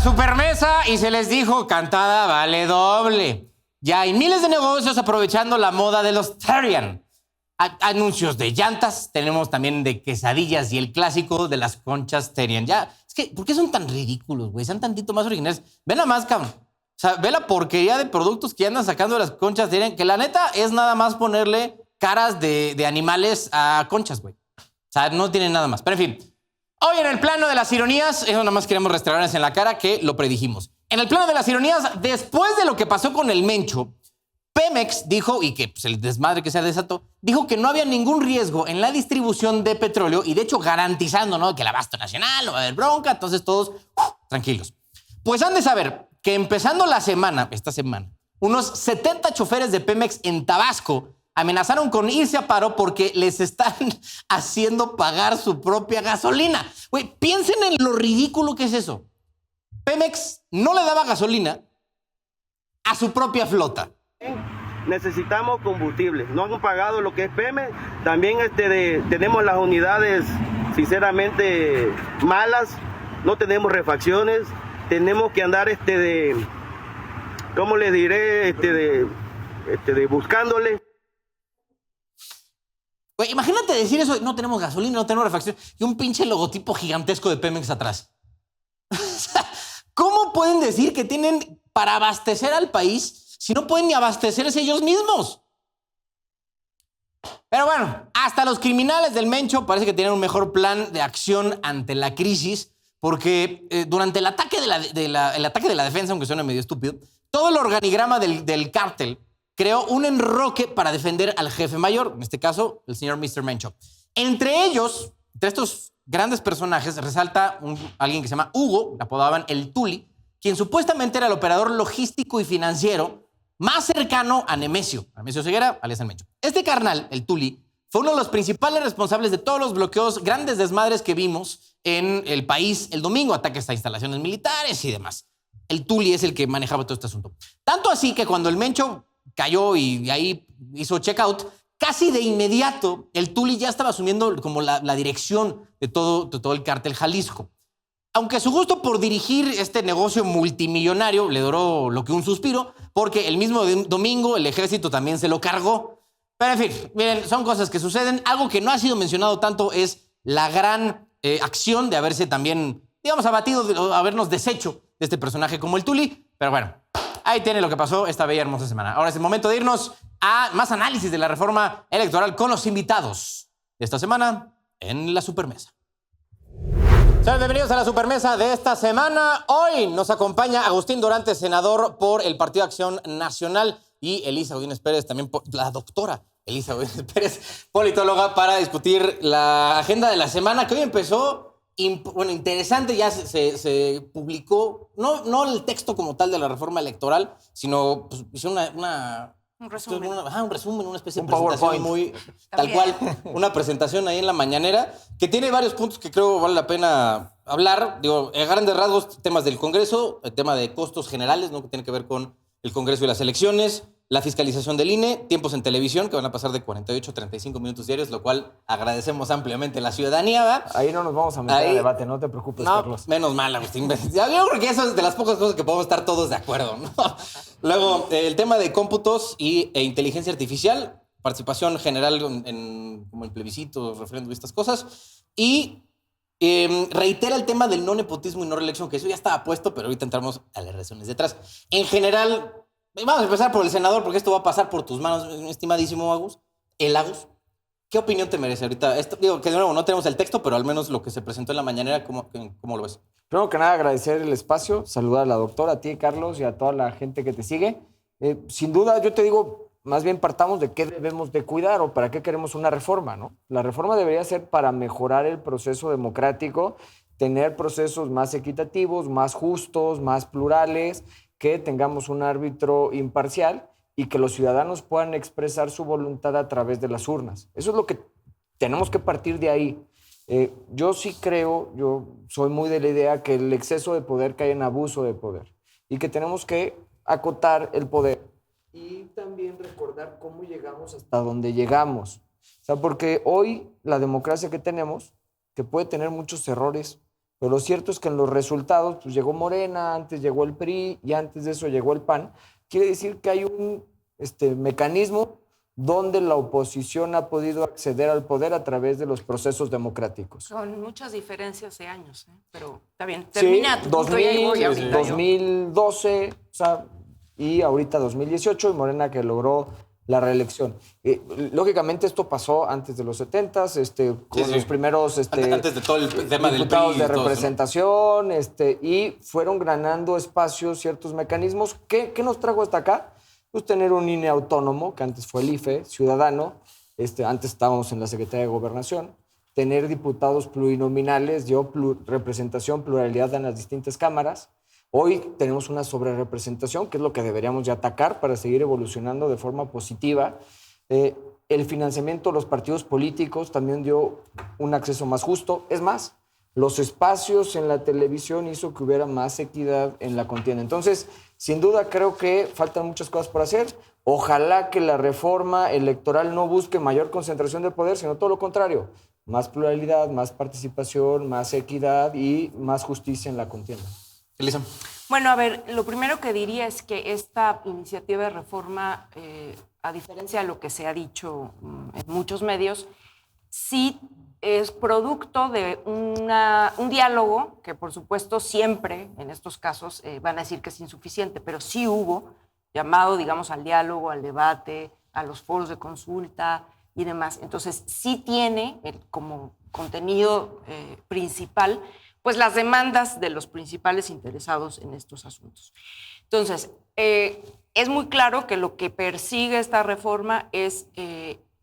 supermesa y se les dijo, cantada vale doble. Ya hay miles de negocios aprovechando la moda de los Therian. Anuncios de llantas, tenemos también de quesadillas y el clásico de las conchas Therian. Ya, es que, ¿por qué son tan ridículos, güey? Sean tantito más originales. Ven nada más, cabrón. O sea, ve la porquería de productos que andan sacando de las conchas Therian, que la neta es nada más ponerle caras de animales a conchas, güey. O sea, no tienen nada más. Pero en fin, hoy en el plano de las ironías, eso nada más queremos restaurantes en la cara que lo predijimos. En el plano de las ironías, después de lo que pasó con el Mencho, Pemex dijo, y que pues, el desmadre que se desató, dijo que no había ningún riesgo en la distribución de petróleo y de hecho garantizando, ¿no?, que el abasto nacional no va a haber bronca, entonces todos tranquilos. Pues han de saber que empezando la semana, esta semana, unos 70 choferes de Pemex en Tabasco amenazaron con irse a paro porque les están haciendo pagar su propia gasolina. Güey, piensen en lo ridículo que es eso. Pemex no le daba gasolina a su propia flota. Necesitamos combustible. No han pagado lo que es Pemex. También tenemos las unidades sinceramente malas. No tenemos refacciones. Tenemos que andar ¿cómo les diré? Buscándole. Güey, imagínate decir eso, no tenemos gasolina, no tenemos refacción, y un pinche logotipo gigantesco de Pemex atrás. ¿Cómo pueden decir que tienen para abastecer al país si no pueden ni abastecerse ellos mismos? Pero bueno, hasta los criminales del Mencho parece que tienen un mejor plan de acción ante la crisis, porque durante el ataque el ataque de la defensa, aunque suene medio estúpido, todo el organigrama del cártel creó un enroque para defender al jefe mayor, en este caso, el señor Mr. Mencho. Entre ellos, entre estos grandes personajes, resalta alguien que se llama Hugo, le apodaban el Tuli, quien supuestamente era el operador logístico y financiero más cercano a Nemesio Ceguera, alias el Mencho. Este carnal, el Tuli, fue uno de los principales responsables de todos los bloqueos, grandes desmadres que vimos en el país el domingo, ataques a instalaciones militares y demás. El Tuli es el que manejaba todo este asunto. Tanto así que cuando el Mencho cayó y ahí hizo checkout, casi de inmediato el Tuli ya estaba asumiendo como la dirección de todo el cártel Jalisco. Aunque su gusto por dirigir este negocio multimillonario le duró lo que un suspiro, porque el mismo domingo el ejército también se lo cargó. Pero en fin, miren, son cosas que suceden. Algo que no ha sido mencionado tanto es la gran acción de haberse también, digamos, abatido, habernos deshecho de este personaje como el Tuli. Pero bueno, ahí tiene lo que pasó esta bella hermosa semana. Ahora es el momento de irnos a más análisis de la reforma electoral con los invitados de esta semana en la Supermesa. Sean bienvenidos a la Supermesa de esta semana. Hoy nos acompaña Agustín Dorantes, senador por el Partido Acción Nacional, y Elisa Godínez Pérez, también la doctora Elisa Godínez Pérez, politóloga, para discutir la agenda de la semana, que hoy empezó, interesante. Ya se publicó, no el texto como tal de la reforma electoral, sino pues, hicieron un resumen. Un resumen, una especie de presentación muy tal cual, una presentación ahí en la mañanera que tiene varios puntos que creo vale la pena hablar. Digo, en grandes rasgos, temas del Congreso, el tema de costos generales, ¿no?, que tiene que ver con el Congreso y las elecciones, la fiscalización del INE, tiempos en televisión que van a pasar de 48 a 35 minutos diarios, lo cual agradecemos ampliamente a la ciudadanía, ¿verdad? Ahí no nos vamos a meter a debate, no te preocupes, no, Carlos. Menos mal, Agustín. Yo creo que eso es de las pocas cosas que podemos estar todos de acuerdo, ¿no? Luego, el tema de cómputos e inteligencia artificial, participación general como en plebiscitos, referéndum y estas cosas, y reitera el tema del no nepotismo y no reelección, que eso ya estaba puesto, pero ahorita entramos a las razones detrás. En general, vamos a empezar por el senador, porque esto va a pasar por tus manos, mi estimadísimo Agus. Agus, ¿qué opinión te merece ahorita? Digo que de nuevo no tenemos el texto, pero al menos lo que se presentó en la mañanera, ¿cómo lo ves? Primero que nada, agradecer el espacio, saludar a la doctora, a ti, Carlos, y a toda la gente que te sigue. Sin duda, yo te digo, más bien partamos de qué debemos de cuidar o para qué queremos una reforma, ¿no? La reforma debería ser para mejorar el proceso democrático, tener procesos más equitativos, más justos, más plurales, que tengamos un árbitro imparcial y que los ciudadanos puedan expresar su voluntad a través de las urnas. Eso es lo que tenemos que partir de ahí. Yo sí creo, yo soy muy de la idea que el exceso de poder cae en abuso de poder y que tenemos que acotar el poder y también recordar cómo llegamos hasta donde llegamos. O sea, porque hoy la democracia que tenemos, que puede tener muchos errores, Pero lo cierto es que en los resultados, pues llegó Morena, antes llegó el PRI y antes de eso llegó el PAN. Quiere decir que hay un mecanismo donde la oposición ha podido acceder al poder a través de los procesos democráticos. Con muchas diferencias de años, pero está bien. Termina Sí, tu punto y ahí voy ahorita yo. 2012, o sea, y ahorita 2018, y Morena que logró la reelección. Lógicamente esto pasó antes de los 70s, con los primeros antes de todo el tema del diputados PRI y de todo eso, ¿no? representación, y fueron ganando espacios, ciertos mecanismos. ¿Qué nos trajo hasta acá? Pues tener un INE autónomo, que antes fue el IFE, ciudadano, antes estábamos en la Secretaría de Gobernación, tener diputados plurinominales, representación, pluralidad en las distintas cámaras. Hoy tenemos una sobrerepresentación, que es lo que deberíamos de atacar para seguir evolucionando de forma positiva. El financiamiento de los partidos políticos también dio un acceso más justo. Es más, los espacios en la televisión hizo que hubiera más equidad en la contienda. Entonces, sin duda, creo que faltan muchas cosas por hacer. Ojalá que la reforma electoral no busque mayor concentración de poder, sino todo lo contrario. Más pluralidad, más participación, más equidad y más justicia en la contienda. Elisa. Bueno, a ver, lo primero que diría es que esta iniciativa de reforma, a diferencia de lo que se ha dicho en muchos medios, sí es producto de un diálogo que, por supuesto, siempre en estos casos van a decir que es insuficiente, pero sí hubo llamado, digamos, al diálogo, al debate, a los foros de consulta y demás. Entonces, sí tiene como contenido principal pues las demandas de los principales interesados en estos asuntos. Entonces, es muy claro que lo que persigue esta reforma es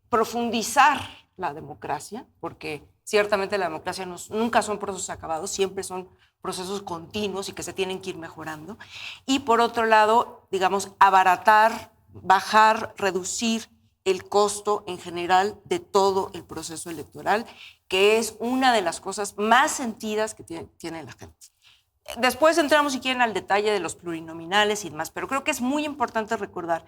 profundizar la democracia, porque ciertamente la democracia nunca son procesos acabados, siempre son procesos continuos y que se tienen que ir mejorando. Y por otro lado, digamos, abaratar, bajar, reducir el costo en general de todo el proceso electoral, que es una de las cosas más sentidas que tiene la gente. Después entramos, si quieren, al detalle de los plurinominales y demás, pero creo que es muy importante recordar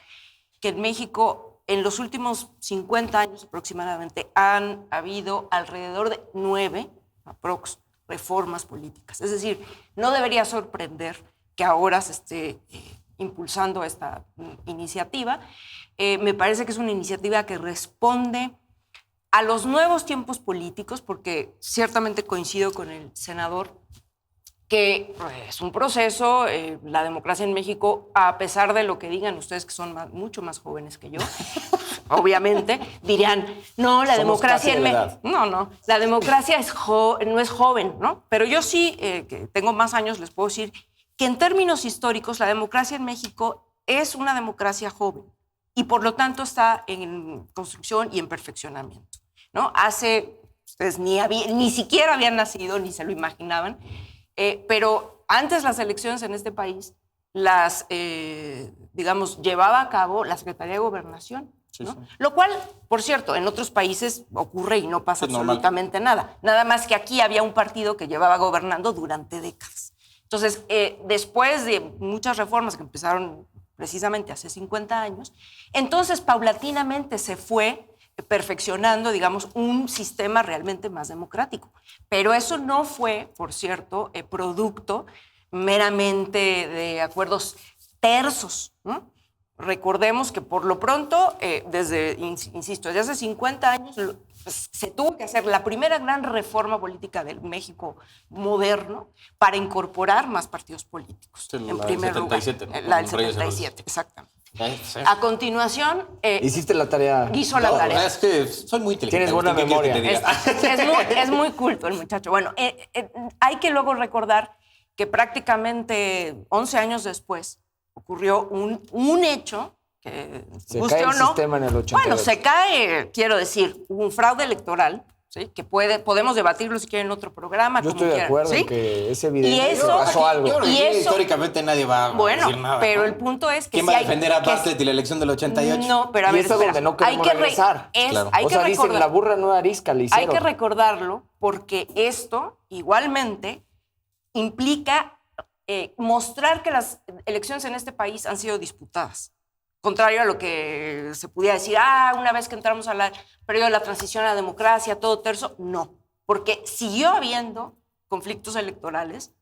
que en México, en los últimos 50 años aproximadamente, han habido alrededor de 9 aprox reformas políticas. Es decir, no debería sorprender que ahora se esté impulsando esta iniciativa. Me parece que es una iniciativa que responde a los nuevos tiempos políticos, porque ciertamente coincido con el senador que es un proceso, la democracia en México, a pesar de lo que digan ustedes que son mucho más jóvenes que yo, obviamente, dirían, no, la democracia en México... No, la democracia no es joven, ¿no? Pero yo sí, que tengo más años, les puedo decir que en términos históricos la democracia en México es una democracia joven y por lo tanto está en construcción y en perfeccionamiento, ¿no? Ustedes ni siquiera habían nacido, ni se lo imaginaban, pero antes las elecciones en este país las, digamos, llevaba a cabo la Secretaría de Gobernación, ¿no? Sí. Lo cual, por cierto, en otros países ocurre y no pasa absolutamente nada. Nada más que aquí había un partido que llevaba gobernando durante décadas. Entonces, después de muchas reformas que empezaron precisamente hace 50 años, entonces paulatinamente se fue perfeccionando, digamos, un sistema realmente más democrático. Pero eso no fue, por cierto, producto meramente de acuerdos tersos, ¿no? Recordemos que por lo pronto, insisto, desde hace 50 años pues, se tuvo que hacer la primera gran reforma política del México moderno para incorporar más partidos políticos. Sí, en primer 77, lugar. ¿No? La del 77, exactamente. Sí. A continuación... ¿Hiciste la tarea? Hizo la tarea. Es que soy muy inteligente. Tienes buena memoria. Es muy culto el muchacho. Bueno, hay que luego recordar que prácticamente 11 años después ocurrió un hecho que se cae el sistema en el 88. Bueno, se cae, quiero decir, hubo un fraude electoral, ¿sí? Que podemos debatirlo si quieren en otro programa. Yo como estoy de acuerdo ¿sí? en que es evidente y eso, pasó algo. Yo creo que históricamente nadie va a decir nada. Pero ¿no? el punto es que ¿quién va a defender a Bartlett y la elección del 88? No, pero a ver, y eso es donde no queremos regresar. Claro. O sea, dicen la burra no arisca, le hicieron. Hay que recordarlo porque esto igualmente implica mostrar que las elecciones en este país han sido disputadas. Contrario a lo que se pudiera decir, una vez que entramos al periodo de la transición a la democracia, todo terso, no. Porque siguió habiendo conflictos electorales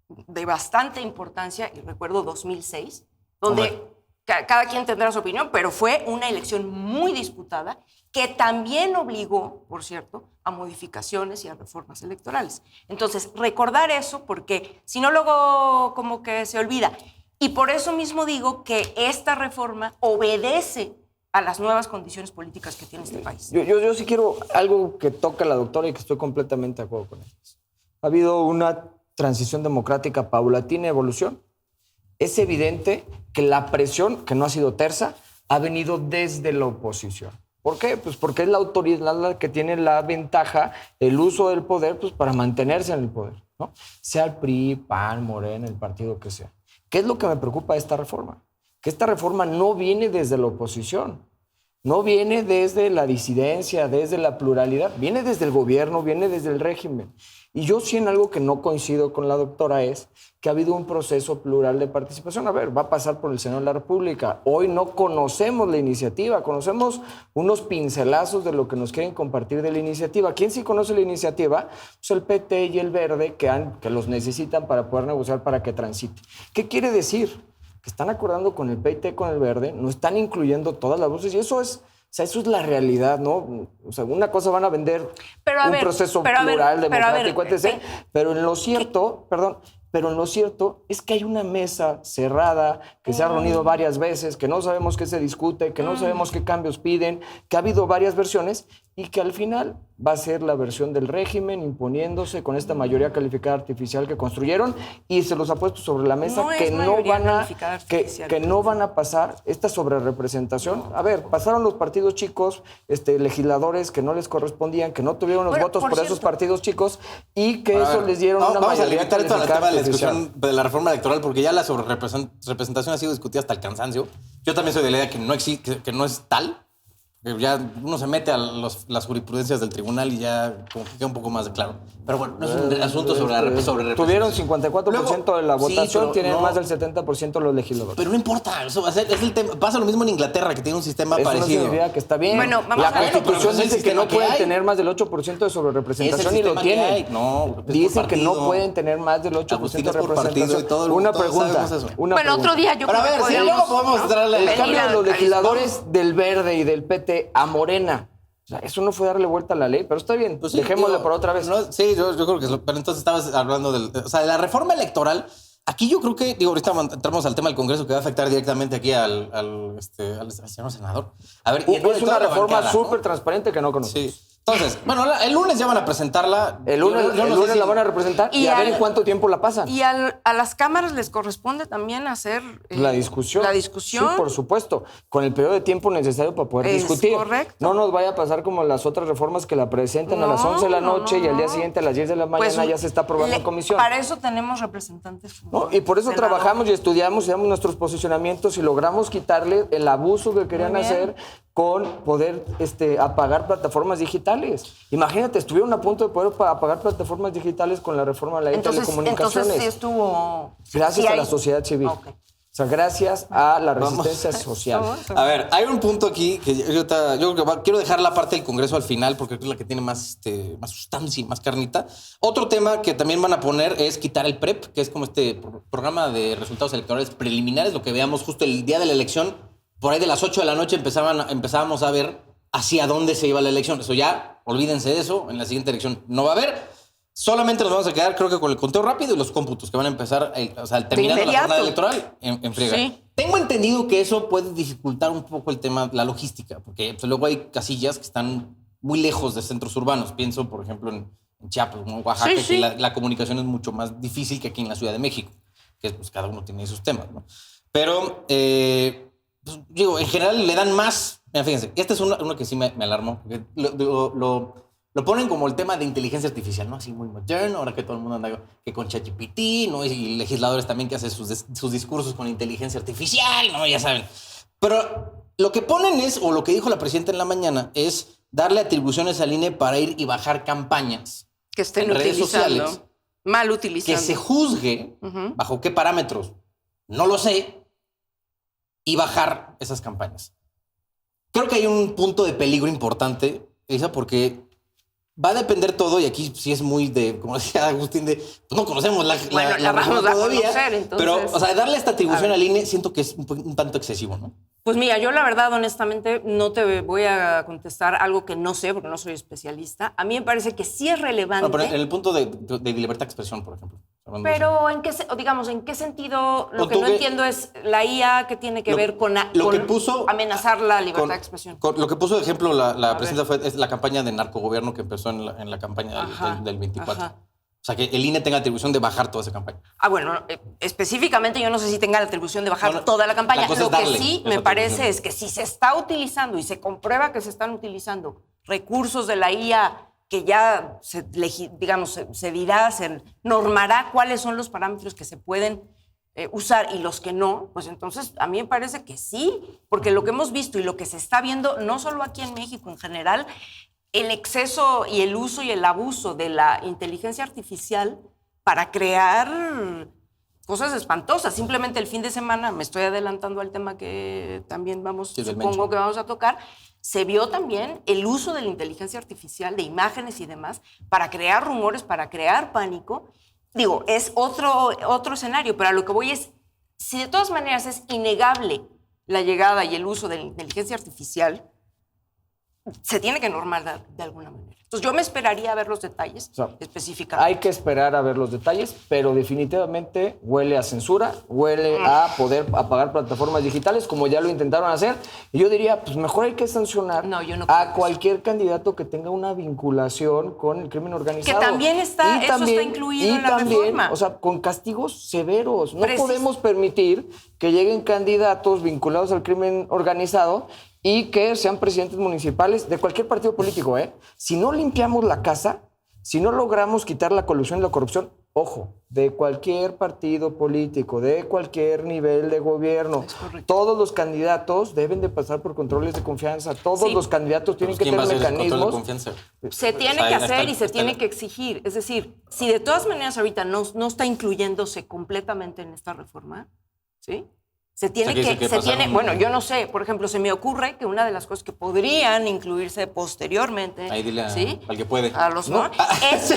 de bastante importancia, y recuerdo 2006, donde cada quien tendrá su opinión, pero fue una elección muy disputada que también obligó, por cierto, a modificaciones y a reformas electorales. Entonces, recordar eso, porque si no luego como que se olvida. Y por eso mismo digo que esta reforma obedece a las nuevas condiciones políticas que tiene este país. Yo sí quiero algo que toca la doctora y que estoy completamente de acuerdo con ella. Ha habido una transición democrática paulatina, evolución. Es evidente que la presión, que no ha sido tersa, ha venido desde la oposición. ¿Por qué? Pues porque es la autoridad la que tiene la ventaja, el uso del poder, pues para mantenerse en el poder, ¿no? Sea el PRI, PAN, Morena, el partido que sea. ¿Qué es lo que me preocupa de esta reforma? Que esta reforma no viene desde la oposición, no viene desde la disidencia, desde la pluralidad, viene desde el gobierno, viene desde el régimen. Y yo sí en algo que no coincido con la doctora es que ha habido un proceso plural de participación. A ver, va a pasar por el Senado de la República. Hoy no conocemos la iniciativa, conocemos unos pincelazos de lo que nos quieren compartir de la iniciativa. ¿Quién sí conoce la iniciativa? Pues el PT y el Verde, que los necesitan para poder negociar para que transite. ¿Qué quiere decir? Que están acordando con el PT, con el Verde, no están incluyendo todas las voces y eso es... O sea, eso es la realidad, ¿no? O sea, una cosa van a vender un proceso plural, democrático, etc. Pero en lo cierto, pero en lo cierto es que hay una mesa cerrada que se ha reunido varias veces, que no sabemos qué se discute, que no sabemos qué cambios piden, que ha habido varias versiones y que al final va a ser la versión del régimen imponiéndose con esta mayoría calificada artificial que construyeron y se los ha puesto sobre la mesa que no van a pasar esta sobrerepresentación. A ver, pasaron los partidos chicos, legisladores que no les correspondían, que no tuvieron los votos por esos partidos chicos y que eso les dieron una mayoría calificada artificial. Vamos a limitar esto al tema de la discusión de la reforma electoral porque ya la sobrerepresentación ha sido discutida hasta el cansancio. Yo también soy de la idea que no existe, que no es tal. Ya uno se mete a las jurisprudencias del tribunal y ya como que queda un poco más claro. Pero bueno, no es un asunto sobre representación. Tuvieron 54% de la votación, tienen más del 70% los legisladores. Pero no importa, eso es el tema. Pasa lo mismo en Inglaterra, que tiene un sistema parecido. Eso no significa que está bien. Bueno, la Constitución dice que no pueden tener más del 8% de sobrerepresentación y lo tienen. Dicen que no pueden tener más del 8% de representación. Una pregunta. Bueno, otro día yo creo que podemos... Pero a ver, si luego podemos darle... El cambio de los legisladores del Verde y del PT a Morena. O sea, eso no fue darle vuelta a la ley, pero está bien, pues sí, dejémosle por otra vez. Sí, yo creo que pero entonces estabas hablando de la reforma electoral. Aquí yo creo que, ahorita entramos al tema del Congreso que va a afectar directamente aquí al señor senador. A ver, es una reforma súper transparente que no conocemos. Sí. Entonces, bueno, el lunes ya van a presentarla. El lunes la van a representar y a ver en cuánto tiempo la pasan. Y a las cámaras les corresponde también hacer la discusión. Sí, por supuesto, con el periodo de tiempo necesario para poder discutir. Correcto. No nos vaya a pasar como las otras reformas que la presentan a las 11 de la noche y al día siguiente a las 10 de la mañana ya se está aprobando en comisión. Para eso tenemos representantes. Y por eso trabajamos y estudiamos y damos nuestros posicionamientos y logramos quitarle el abuso que querían hacer con poder apagar plataformas digitales. Imagínate, estuvieron a punto de poder apagar plataformas digitales con la reforma de la ley de telecomunicaciones. Entonces sí estuvo... Gracias a la sociedad civil. Okay. O sea, gracias a la resistencia social. A ver, hay un punto aquí que yo creo que quiero dejar la parte del Congreso al final porque es la que tiene más sustancia, más carnita. Otro tema que también van a poner es quitar el PREP, que es como programa de resultados electorales preliminares, lo que veamos justo el día de la elección. Por ahí de las 8 de la noche empezábamos a ver hacia dónde se iba la elección. Eso ya, olvídense de eso. En la siguiente elección no va a haber. Solamente nos vamos a quedar, creo que con el conteo rápido y los cómputos que van a empezar, al terminar la jornada electoral, en friega. Sí. Tengo entendido que eso puede dificultar un poco el tema, la logística, porque pues, luego hay casillas que están muy lejos de centros urbanos. Pienso, por ejemplo, en Chiapas, en Oaxaca, que la comunicación es mucho más difícil que aquí en la Ciudad de México, que pues, cada uno tiene sus temas, ¿no? Pero... pues, digo, en general le dan más. Mira, fíjense, esta es una que sí me alarmó. Porque lo ponen como el tema de inteligencia artificial, ¿no? Así muy moderno, ahora que todo el mundo anda que con ChatGPT, ¿no? Y legisladores también que hacen sus discursos con inteligencia artificial, ¿no? Ya saben. Pero lo que ponen o lo que dijo la presidenta en la mañana, es darle atribuciones al INE para ir y bajar campañas que estén en redes sociales, mal utilizando. Que se juzgue bajo qué parámetros, no lo sé, y bajar esas campañas. Creo que hay un punto de peligro importante, Isa, porque Va a depender todo, y aquí sí es muy de, como decía Agustín, de, pues no conocemos la la reforma vamos a todavía. conocer, entonces. Pero, o sea, darle esta atribución al INE siento que es un tanto excesivo, ¿no? Pues mira, yo la verdad, honestamente, no te voy a contestar algo que no sé, porque no soy especialista. A mí me parece que sí es relevante. No, pero en el punto de libertad de expresión, por ejemplo. Pero ¿en qué, digamos, en qué sentido? Lo O que tú no que- entiendo es la IA que tiene que Lo- ver con, lo que con puso- amenazar la libertad con- de expresión. con lo que puso de ejemplo la A presidenta ver. es la campaña de narcogobierno que empezó en la campaña Ajá, del 24. ajá. O sea, que el INE tenga atribución de bajar toda esa campaña. Bueno, específicamente yo no sé si tenga la atribución de bajar No, no, toda la campaña. la cosa Lo es darle que sí esa me parece atribución. es que si se está utilizando y se comprueba que se están utilizando recursos de la IA que ya, digamos, se dirá, se normará cuáles son los parámetros que se pueden usar y los que no, pues entonces a mí me parece que sí, porque lo que hemos visto y lo que se está viendo, no solo aquí en México en general, el exceso y el uso y el abuso de la inteligencia artificial para crear cosas espantosas. Simplemente el fin de semana, me estoy adelantando al tema que también Sí, del supongo Mencho. que vamos a tocar, se vio también el uso de la inteligencia artificial, de imágenes y demás, para crear rumores, para crear pánico. Digo, es otro escenario, pero a lo que voy es, si de todas maneras es innegable la llegada y el uso de la inteligencia artificial, se tiene que normar de alguna manera. Entonces yo me esperaría a ver los detalles O sea, específicamente. Hay que esperar a ver los detalles, pero definitivamente huele a censura, huele a poder apagar plataformas digitales, como ya lo intentaron hacer. Y yo diría, pues mejor hay que sancionar No, yo no creo a eso. cualquier candidato que tenga una vinculación con el crimen organizado. Que también está- eso está incluido en la reforma. O sea, con castigos severos. No Precis- podemos permitir que lleguen candidatos vinculados al crimen organizado y que sean presidentes municipales de cualquier partido político, ¿eh? Si no limpiamos la casa, si no logramos quitar la colusión y la corrupción, ojo, de cualquier partido político, de cualquier nivel de gobierno, Es correcto. todos los candidatos deben de pasar por controles de confianza, todos Sí. los candidatos tienen que ¿Quién va a tener hacer el control de mecanismos. confianza? Se tiene Ahí que está hacer el- y se está tiene el- que exigir. Es decir, si de todas maneras ahorita no está incluyéndose completamente en esta reforma, ¿sí? Se tiene O sea, que que, dice que pasaron- bueno, yo no sé, por ejemplo, se me ocurre que una de las cosas que podrían incluirse posteriormente, Ahí dile ¿sí? al que puede. A los no, es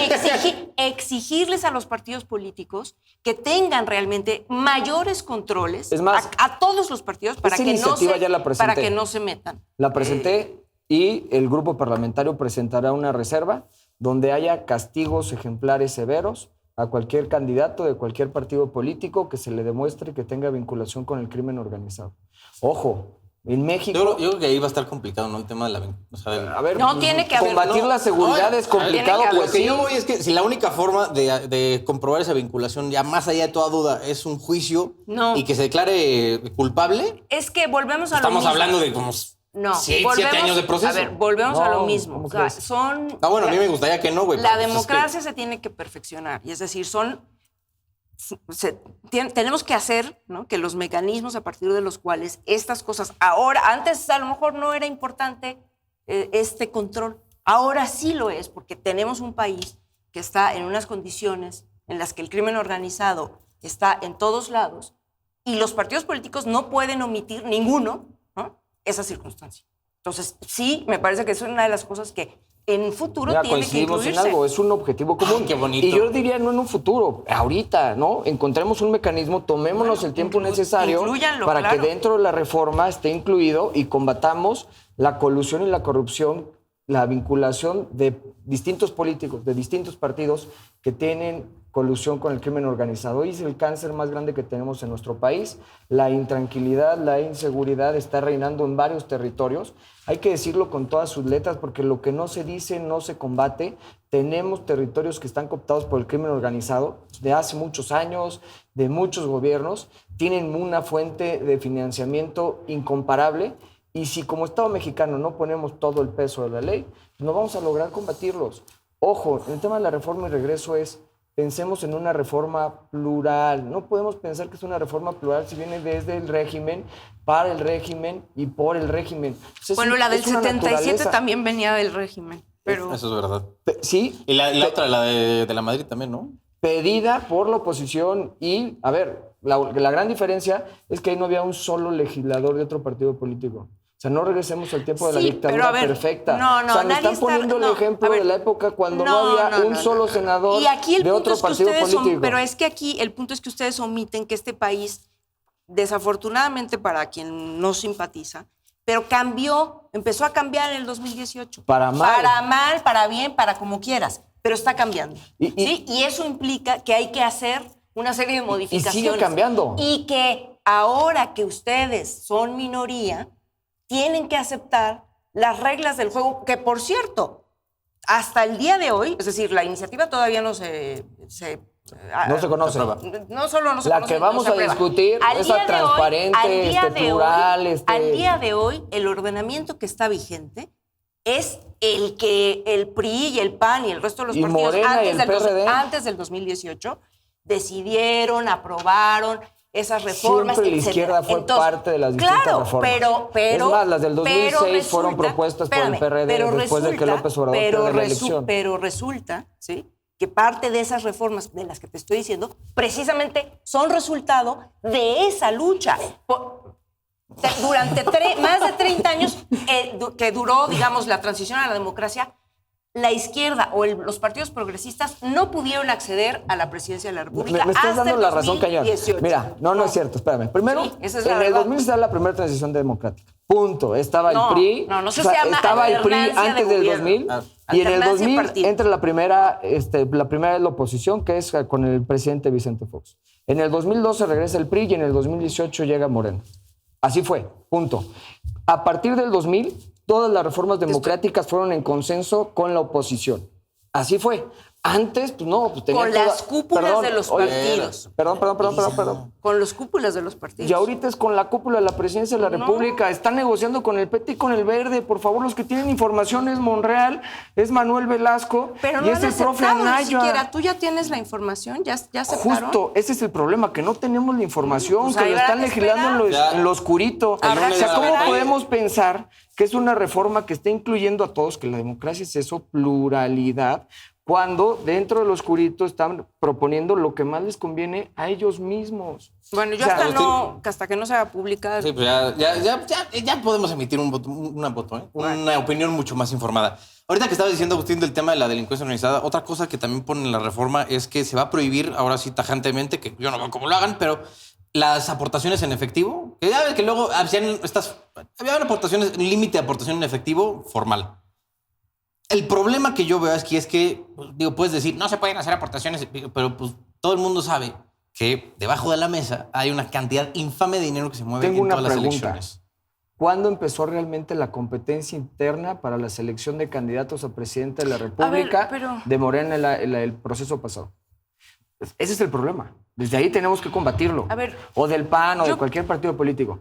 exigirles a los partidos políticos que tengan realmente mayores controles Es más, a todos los partidos para esa que, iniciativa ya la presenté. para que no se metan. La presenté y el grupo parlamentario presentará una reserva donde haya castigos ejemplares severos a cualquier candidato de cualquier partido político que se le demuestre que tenga vinculación con el crimen organizado. Ojo, en México... Yo creo que ahí va a estar complicado, ¿no? El tema de la... O sea, A ver, No, tiene que haber- combatir no, la seguridad no, es complicado, tiene que haber- pues Lo que sí. yo voy es que si la única forma de comprobar esa vinculación, ya más allá de toda duda, es un juicio No. y que se declare culpable, Es que volvemos a lo estamos mismo. hablando de como No, 7 volvemos- años de proceso. A ver, volvemos a No, lo mismo. ¿cómo O sea, crees? son... Ah, bueno, a mí me gustaría que no, güey. La pero pues es que- democracia se tiene que perfeccionar. Y es decir, tenemos que hacer, ¿no?, que los mecanismos a partir de los cuales estas cosas ahora, antes a lo mejor no era importante este control, ahora sí lo es, porque tenemos un país que está en unas condiciones en las que el crimen organizado está en todos lados y los partidos políticos no pueden omitir ninguno, ¿no?, esa circunstancia. Entonces, sí, me parece que es una de las cosas que en futuro Ya tiene que coincidimos en incluirse. algo, es un objetivo común. qué bonito. Y yo diría no en un futuro, ahorita, ¿no? Encontremos un mecanismo, tomémonos el tiempo necesario inclúyanlo, para claro. que dentro de la reforma esté incluido y combatamos la colusión y la corrupción, la vinculación de distintos políticos, de distintos partidos que tienen colusión con el crimen organizado. Hoy es el cáncer más grande que tenemos en nuestro país. La intranquilidad, la inseguridad está reinando en varios territorios. Hay que decirlo con todas sus letras porque lo que no se dice no se combate. Tenemos territorios que están cooptados por el crimen organizado de hace muchos años, de muchos gobiernos. Tienen una fuente de financiamiento incomparable. Y si como Estado mexicano no ponemos todo el peso de la ley, no vamos a lograr combatirlos. Ojo, el tema de la reforma y regreso es, pensemos en una reforma plural. No podemos pensar que es una reforma plural si viene desde el régimen, para el régimen y por el régimen. Pues Bueno, la del es una 77 naturaleza. también venía del régimen, pero... Eso es verdad. Sí, Y la otra, la de la Madrid también, ¿no? pedida por la oposición y, a ver, la gran diferencia es que ahí no había un solo legislador de otro partido político. O sea, no regresemos al tiempo de la Sí, dictadura pero a ver, perfecta. no, o sea, me nadie están está- poniendo el no, ejemplo a ver, de la época cuando no había un solo senador Y aquí el de punto otro es que partido ustedes político. pero es que aquí el punto es que ustedes omiten que este país, desafortunadamente para quien no simpatiza, pero empezó a cambiar en el 2018. Para mal. Para mal, para bien, para como quieras, pero está cambiando. Y- ¿sí? Y eso implica que hay que hacer una serie de modificaciones. sigue cambiando. Y que ahora que ustedes son minoría, tienen que aceptar las reglas del juego, que por cierto, hasta el día de hoy, es decir, la iniciativa todavía no se conoce. no solo no se La conoce, que vamos no se a aprueba. discutir, Al esa día de hoy- transparente, al día de plural, hoy, al día de hoy, el ordenamiento que está vigente es el que el PRI y el PAN y el resto de los Y partidos Morena y el PRD. antes del 2018 decidieron, aprobaron esas reformas, Siempre la etcétera. izquierda fue parte de las distintas claro, reformas. Pero, Es más, las del 2006 pero fueron propuestas por el PRD después de que López Obrador pierde la elección. Pero resulta, ¿sí?, que parte de esas reformas de las que te estoy diciendo precisamente son resultado de esa lucha. Durante más de 30 años que duró, digamos, la transición a la democracia, la izquierda o los partidos progresistas no pudieron acceder a la presidencia de la República. Me estás hasta dando el la razón, Cañón. 2018. Mira, no es cierto, espérame. Primero, Sí, esa es la en el verdad. 2000 estaba la primera transición democrática. Punto. Estaba No, el PRI. no se llama estaba el PRI alternancia de antes del gobierno. 2000. Y en el Alternancia 2000 partido. entra la primera es la oposición, que es con el presidente Vicente Fox. En el 2012 regresa el PRI y en el 2018 llega Morena. Así fue, punto. A partir del 2000, todas las reformas democráticas fueron en consenso con la oposición. Así fue. Antes, pues no, pues tenía Con las cúpulas de los partidos. Perdón. Con los cúpulas de los partidos. Y ahorita es con la cúpula de la presidencia de la República. Están negociando con el PT y con el Verde. Por favor, los que tienen información es Monreal, es Manuel Velasco Pero no y han es el profe aceptado ni Anaya. siquiera. Tú ya tienes la información, ya aceptaron. Justo, ese es el problema, que no tenemos la información, Pues que ahí lo habrá están que legislando esperar. en lo oscurito. Habrá O sea, que ¿cómo esperar. podemos pensar que es una reforma que está incluyendo a todos, que la democracia es eso, pluralidad, cuando dentro del oscurito están proponiendo lo que más les conviene a ellos mismos? Bueno, yo O sea, hasta que no se haga pública. Sí, pues ya podemos emitir una opinión mucho más informada. Ahorita que estaba diciendo, Agustín, del tema de la delincuencia organizada, otra cosa que también pone en la reforma es que se va a prohibir, ahora sí tajantemente, que yo no veo cómo lo hagan, pero las aportaciones en efectivo, que ya ves que luego había aportaciones, un límite de aportación en efectivo formal. El problema que yo veo es que, digo, puedes decir, no se pueden hacer aportaciones, pero pues todo el mundo sabe que debajo de la mesa hay una cantidad infame de dinero que se mueve Tengo en una todas las pregunta. elecciones. ¿Cuándo empezó realmente la competencia interna para la selección de candidatos a presidente de la República pero- de Morena el proceso pasado? Ese es el problema. Desde ahí tenemos que combatirlo. A ver, o del PAN o de yo- cualquier partido político.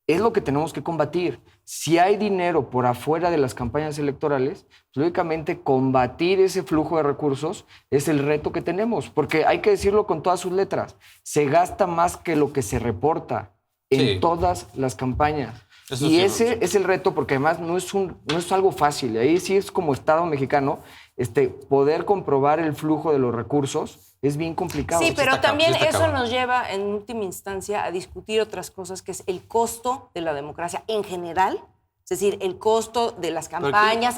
Es lo que tenemos que combatir. Si hay dinero por afuera de las campañas electorales, pues, lógicamente combatir ese flujo de recursos es el reto que tenemos. Porque hay que decirlo con todas sus letras. Se gasta más que lo que se reporta en Sí. todas las campañas. Eso Y sí, ese es el reto, porque además no es algo fácil. Ahí sí es como Estado mexicano, poder comprobar el flujo de los recursos es bien complicado. Sí, pero también está eso cabrón. nos lleva en última instancia a discutir otras cosas, que es el costo de la democracia en general. Es decir, el costo de las campañas.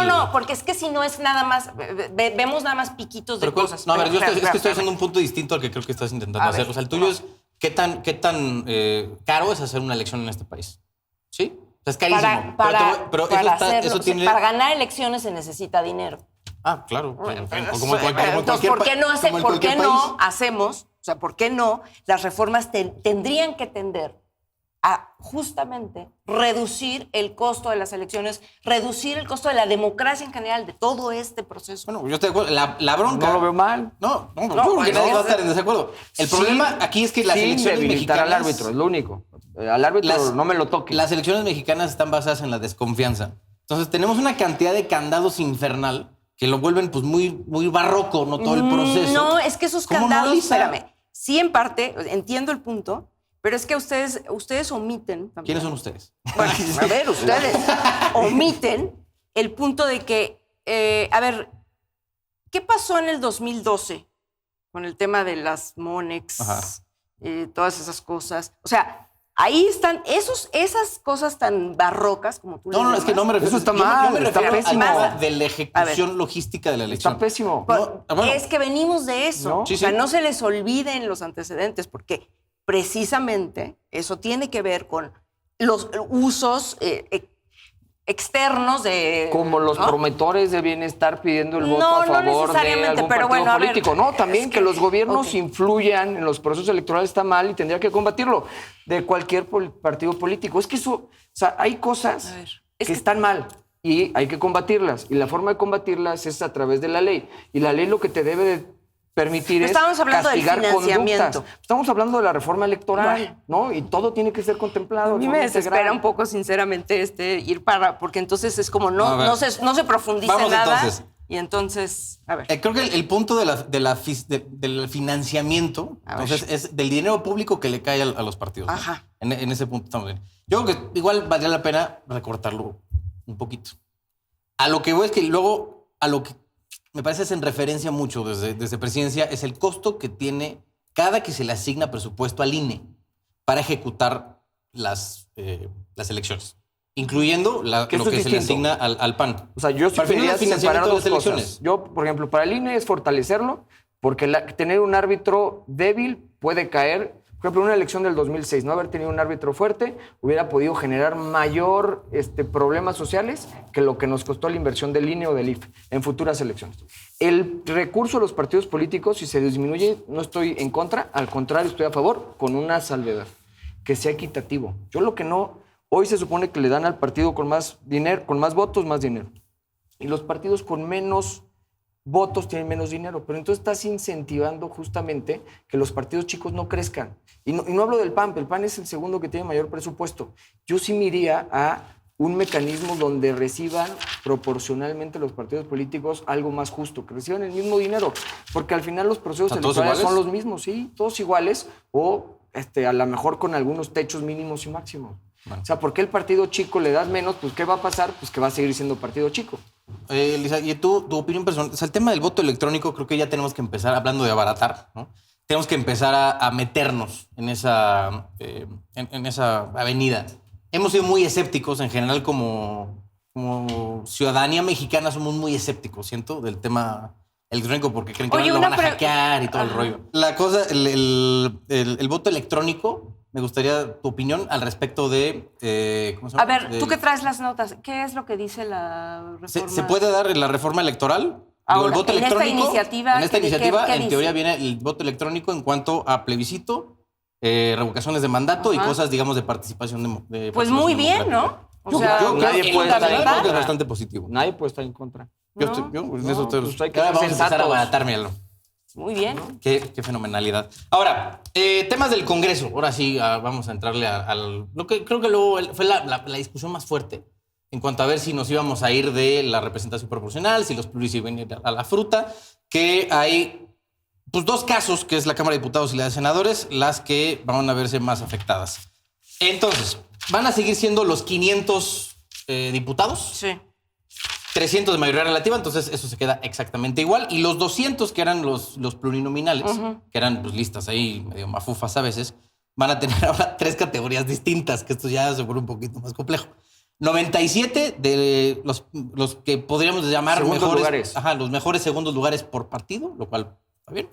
No, porque es que si no es nada más, vemos nada más piquitos de cosas. No, a ver, yo Espérame, es que estoy espérame. haciendo un punto distinto al que creo que estás intentando A hacer. ver, O sea, el tuyo es qué tan caro es hacer una elección en este país. ¿Sí? O sea, es carísimo. Pero para ganar elecciones se necesita dinero. Ah, claro. Como Entonces, ¿por qué no hacemos, o sea, por qué no las reformas tendrían que tender a justamente reducir el costo de las elecciones, reducir el costo de la democracia en general, de todo este proceso? Bueno, yo estoy de acuerdo. La bronca... No lo veo mal. No, yo creo que nadie va a estar en desacuerdo. El problema aquí es que las Sin elecciones debilitar mexicanas... al árbitro, es lo único. Al árbitro no me lo toque. Las elecciones mexicanas están basadas en la desconfianza. Entonces, tenemos una cantidad de candados infernal que lo vuelven pues muy barroco, ¿no? Todo el proceso. No, es que esos ¿Cómo no, candados, Lisa? espérame, sí en parte, entiendo el punto, pero es que ustedes omiten también. ¿Quiénes son ustedes? Bueno, a ver, ustedes omiten el punto de que, a ver, ¿qué pasó en el 2012 con el tema de las Monex, Ajá. todas esas cosas? O sea, Ahí están esas cosas tan barrocas, como tú le No, es que no me refiero. Eso está yo me mal, refiero está al pésimo. tema de la ejecución A ver. logística de la elección. Está pésimo. No, bueno. Es que venimos de eso. ¿No? Sí, O sea, sí. no se les olviden los antecedentes, porque precisamente eso tiene que ver con los usos externos de... Como los ¿no? promotores de bienestar pidiendo el voto No, a no favor de necesariamente, algún pero partido bueno, a ver, político. No, también es que que- los gobiernos ok. influyan en los procesos electorales está mal y tendría que combatirlo de cualquier partido político. Es que eso, o sea, hay cosas A ver, que es que- están mal y hay que combatirlas. Y la forma de combatirlas es a través de la ley. Y la ley lo que te debe de permitir Pero es estábamos hablando del castigar financiamiento. conductas. Estamos hablando de la reforma electoral, Bueno. ¿no? Y todo tiene que ser contemplado. A mí de me forma desespera integral. un poco, sinceramente, porque entonces es como A no, ver. no se profundiza Vamos, nada. entonces. Y entonces, a ver. Creo que el punto del financiamiento, A ver. entonces, es del dinero público que le cae a los partidos. ¿no? Ajá. En ese punto estamos bien. Yo creo que igual valdría la pena recortarlo un poquito. A lo que voy es que luego, a lo que me parece es en referencia mucho desde presidencia, es el costo que tiene cada que se le asigna presupuesto al INE para ejecutar las elecciones, incluyendo Que lo eso que es se le distinto. asigna al PAN. O sea, yo sí Al final, quería el financiamiento separar de dos las cosas. elecciones. Yo, por ejemplo, para el INE es fortalecerlo, porque tener un árbitro débil puede caer. Por ejemplo, una elección del 2006, no haber tenido un árbitro fuerte hubiera podido generar mayor problemas sociales que lo que nos costó la inversión del INE o del IFE en futuras elecciones. El recurso de los partidos políticos, si se disminuye, no estoy en contra, al contrario, estoy a favor, con una salvedad, que sea equitativo. Yo lo que no... Hoy se supone que le dan al partido con más dinero, con más votos, más dinero. Y los partidos con menos votos tienen menos dinero. Pero entonces estás incentivando justamente que los partidos chicos no crezcan. Y no hablo del PAN, el PAN es el segundo que tiene mayor presupuesto. Yo sí me iría a un mecanismo donde reciban proporcionalmente los partidos políticos algo más justo, que reciban el mismo dinero. Porque al final los procesos ¿A todos electorales son iguales? los mismos, sí, todos iguales, o a lo mejor con algunos techos mínimos y máximos. Bueno. O sea, ¿por qué el partido chico le das menos? Pues, ¿qué va a pasar? Pues que va a seguir siendo partido chico. Lisa, y tu opinión personal, o sea, el tema del voto electrónico creo que ya tenemos que empezar, hablando de abaratar, ¿no? Tenemos que empezar a meternos en esa avenida. Hemos sido muy escépticos en general como ciudadanía mexicana, somos muy escépticos, siento, del tema electrónico porque creen que Oye, lo van a una hackear y todo el Ajá. rollo. La cosa, el voto electrónico, me gustaría tu opinión al respecto de... ¿cómo se llama? A ver, tú Del- que traes las notas, ¿qué es lo que dice la reforma? ¿Se puede dar en la reforma electoral? Ahora, El voto en esta electrónico. iniciativa, En esta ¿qué iniciativa, dice? en teoría, viene el voto electrónico en cuanto a plebiscito, revocaciones de mandato y Ajá. cosas, digamos, de participación. Pues Pues muy bien, ¿no? O Yo sea, creo que nadie en puede la estar en verdad, creo que es contra. bastante positivo. Nadie puede estar en contra. Yo, ¿no? estoy, yo en No, eso estoy- pues hay que ahora ser vamos a empezar a sensatos. abaratarme. Muy bien. Qué fenomenalidad. Ahora, temas del Congreso. Ahora sí, vamos a entrarle al... Lo que creo que luego fue la discusión más fuerte en cuanto a ver si nos íbamos a ir de la representación proporcional, si los pluris iban a ir a la fruta, que hay pues dos casos, que es la Cámara de Diputados y la de Senadores, las que van a verse más afectadas. Entonces, van a seguir siendo los 500 diputados, Sí. 300 de mayoría relativa, entonces eso se queda exactamente igual. Y los 200, que eran los plurinominales, que eran pues, listas ahí medio mafufas a veces, van a tener ahora 3 categorías distintas, que esto ya se vuelve un poquito más complejo. 97 de los que podríamos llamar Segundos mejores, lugares. Ajá, los mejores segundos lugares por partido, lo cual está bien.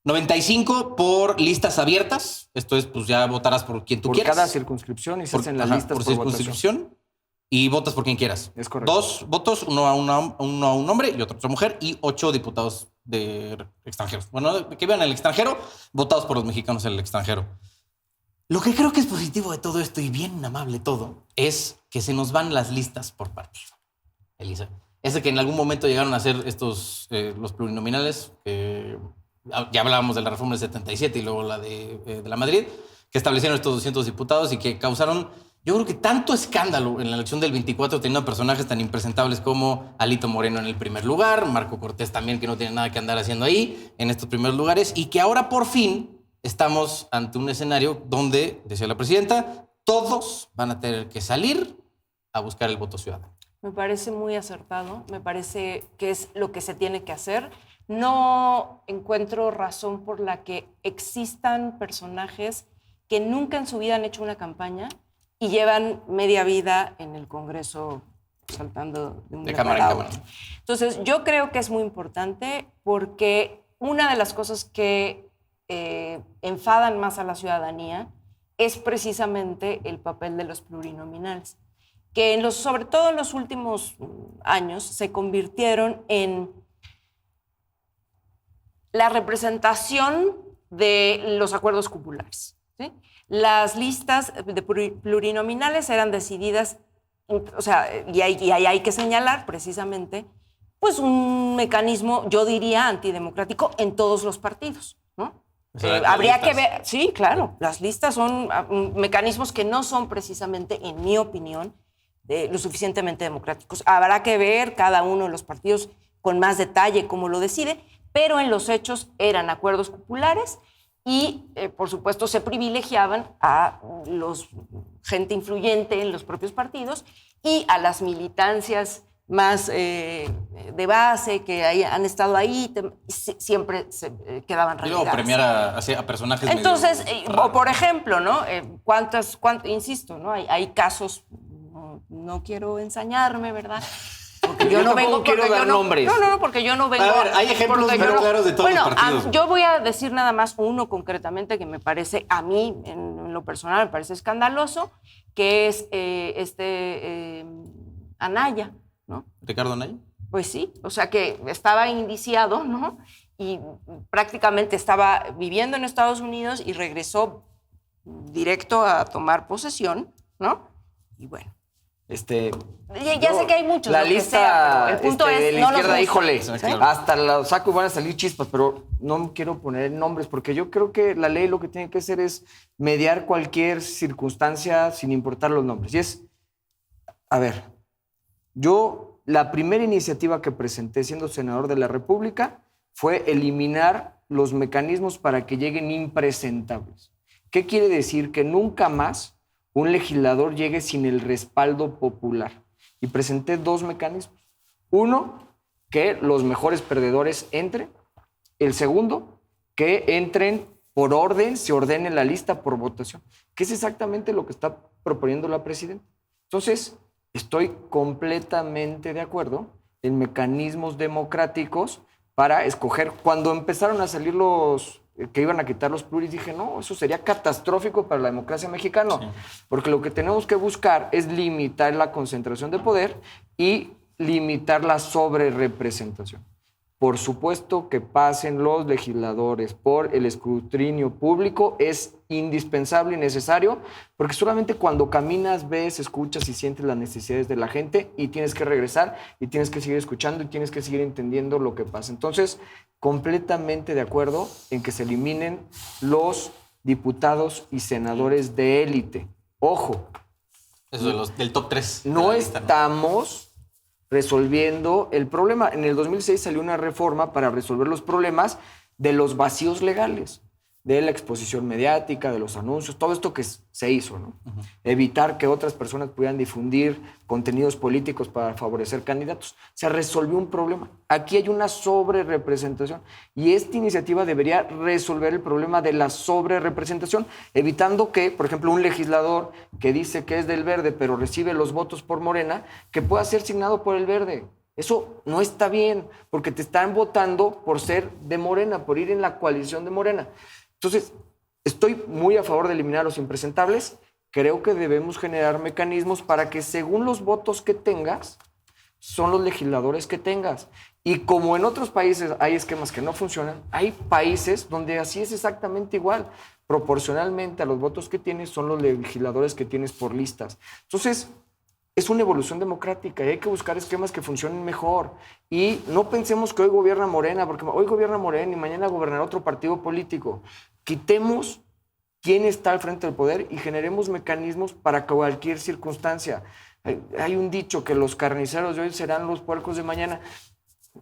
95 por listas abiertas, esto es, pues ya votarás por quien tú Por quieras. cada circunscripción y se hacen las Ajá, listas por por votación. circunscripción y votas por quien quieras. Es correcto. 2 votos, uno a un hombre y otro a una mujer, y 8 diputados de extranjeros. Bueno, que vivan en el extranjero, votados por los mexicanos en el extranjero. Lo que creo que es positivo de todo esto y bien amable todo es que se nos van las listas por partido. Elisa, ese que en algún momento llegaron a ser estos, los plurinominales, ya hablábamos de la reforma del 77 y luego la de la Madrid, que establecieron estos 200 diputados y que causaron, yo creo que tanto escándalo en la elección del 24, teniendo personajes tan impresentables como Alito Moreno en el primer lugar, Marco Cortés también, que no tiene nada que andar haciendo ahí, en estos primeros lugares, y que ahora por fin estamos ante un escenario donde, decía la presidenta, todos van a tener que salir a buscar el voto ciudadano. Me parece muy acertado, me parece que es lo que se tiene que hacer. No encuentro razón por la que existan personajes que nunca en su vida han hecho una campaña y llevan media vida en el Congreso saltando de un De lugar cámara a en otro. cámara. Entonces, yo creo que es muy importante porque una de las cosas que enfadan más a la ciudadanía es precisamente el papel de los plurinominales, que sobre todo en los últimos años se convirtieron en la representación de los acuerdos cupulares, ¿sí? Las listas de plurinominales eran decididas, o sea, y ahí hay que señalar precisamente pues un mecanismo, yo diría, antidemocrático en todos los partidos, ¿no? O sea, Habría que listas. ver, sí, claro, las listas son mecanismos que no son precisamente, en mi opinión, lo suficientemente democráticos. Habrá que ver cada uno de los partidos con más detalle cómo lo decide, pero en los hechos eran acuerdos populares y, por supuesto, se privilegiaban a los gente influyente en los propios partidos y a las militancias más de base que han estado ahí, siempre se quedaban Y luego relegadas. premiar a personajes Entonces, medio o raros. por ejemplo, ¿no? Insisto, ¿no? Hay casos, no quiero ensañarme, ¿verdad? Porque Yo tampoco quiero dar nombres. No, porque yo no vengo. A ver, hay ejemplos porque muy claros de todos los partidos. Yo voy a decir nada más uno concretamente que me parece, a mí, en lo personal, me parece escandaloso, que es Anaya, ¿no? ¿Ricardo Anaya? Pues sí, o sea que estaba indiciado, ¿no? Y prácticamente estaba viviendo en Estados Unidos y regresó directo a tomar posesión, ¿no? Y bueno. Ya sé que hay muchos, La lo que lista sea, pero el punto de es la no los izquierda, busquen, híjole, ¿sí? hasta la saco y van a salir chispas, pero no quiero poner nombres porque yo creo que la ley lo que tiene que hacer es mediar cualquier circunstancia sin importar los nombres. Y es, a ver, la primera iniciativa que presenté siendo senador de la República fue eliminar los mecanismos para que lleguen impresentables. ¿Qué quiere decir? Que nunca más un legislador llegue sin el respaldo popular. Y presenté 2 mecanismos. Uno, que los mejores perdedores entren. El segundo, que entren por orden, se ordene la lista por votación, que es exactamente lo que está proponiendo la presidenta. Entonces, estoy completamente de acuerdo en mecanismos democráticos para escoger. Cuando empezaron a salir los que iban a quitar los pluris, dije, no, eso sería catastrófico para la democracia mexicana, porque lo que tenemos que buscar es limitar la concentración de poder y limitar la sobrerepresentación. Por supuesto que pasen los legisladores por el escrutinio público, es indispensable y necesario, porque solamente cuando caminas, ves, escuchas y sientes las necesidades de la gente y tienes que regresar y tienes que seguir escuchando y tienes que seguir entendiendo lo que pasa. Entonces, completamente de acuerdo en que se eliminen los diputados y senadores de élite. Ojo, Eso del top 3. no estamos resolviendo el problema. En el 2006 salió una reforma para resolver los problemas de los vacíos legales, de la exposición mediática, de los anuncios, todo esto que se hizo, ¿no? Uh-huh. Evitar que otras personas pudieran difundir contenidos políticos para favorecer candidatos. Se resolvió un problema. Aquí hay una sobrerepresentación y esta iniciativa debería resolver el problema de la sobrerepresentación, evitando que, por ejemplo, un legislador que dice que es del Verde pero recibe los votos por Morena, que pueda ser signado por el Verde. Eso no está bien, porque te están votando por ser de Morena, por ir en la coalición de Morena. Entonces, estoy muy a favor de eliminar a los impresentables. Creo que debemos generar mecanismos para que según los votos que tengas, son los legisladores que tengas. Y como en otros países hay esquemas que no funcionan, hay países donde así es exactamente igual. Proporcionalmente a los votos que tienes son los legisladores que tienes por listas. Entonces, es una evolución democrática y hay que buscar esquemas que funcionen mejor. Y no pensemos que hoy gobierna Morena, porque hoy gobierna Morena y mañana gobernará otro partido político. Quitemos quién está al frente del poder y generemos mecanismos para cualquier circunstancia. Hay un dicho que los carniceros de hoy serán los puercos de mañana.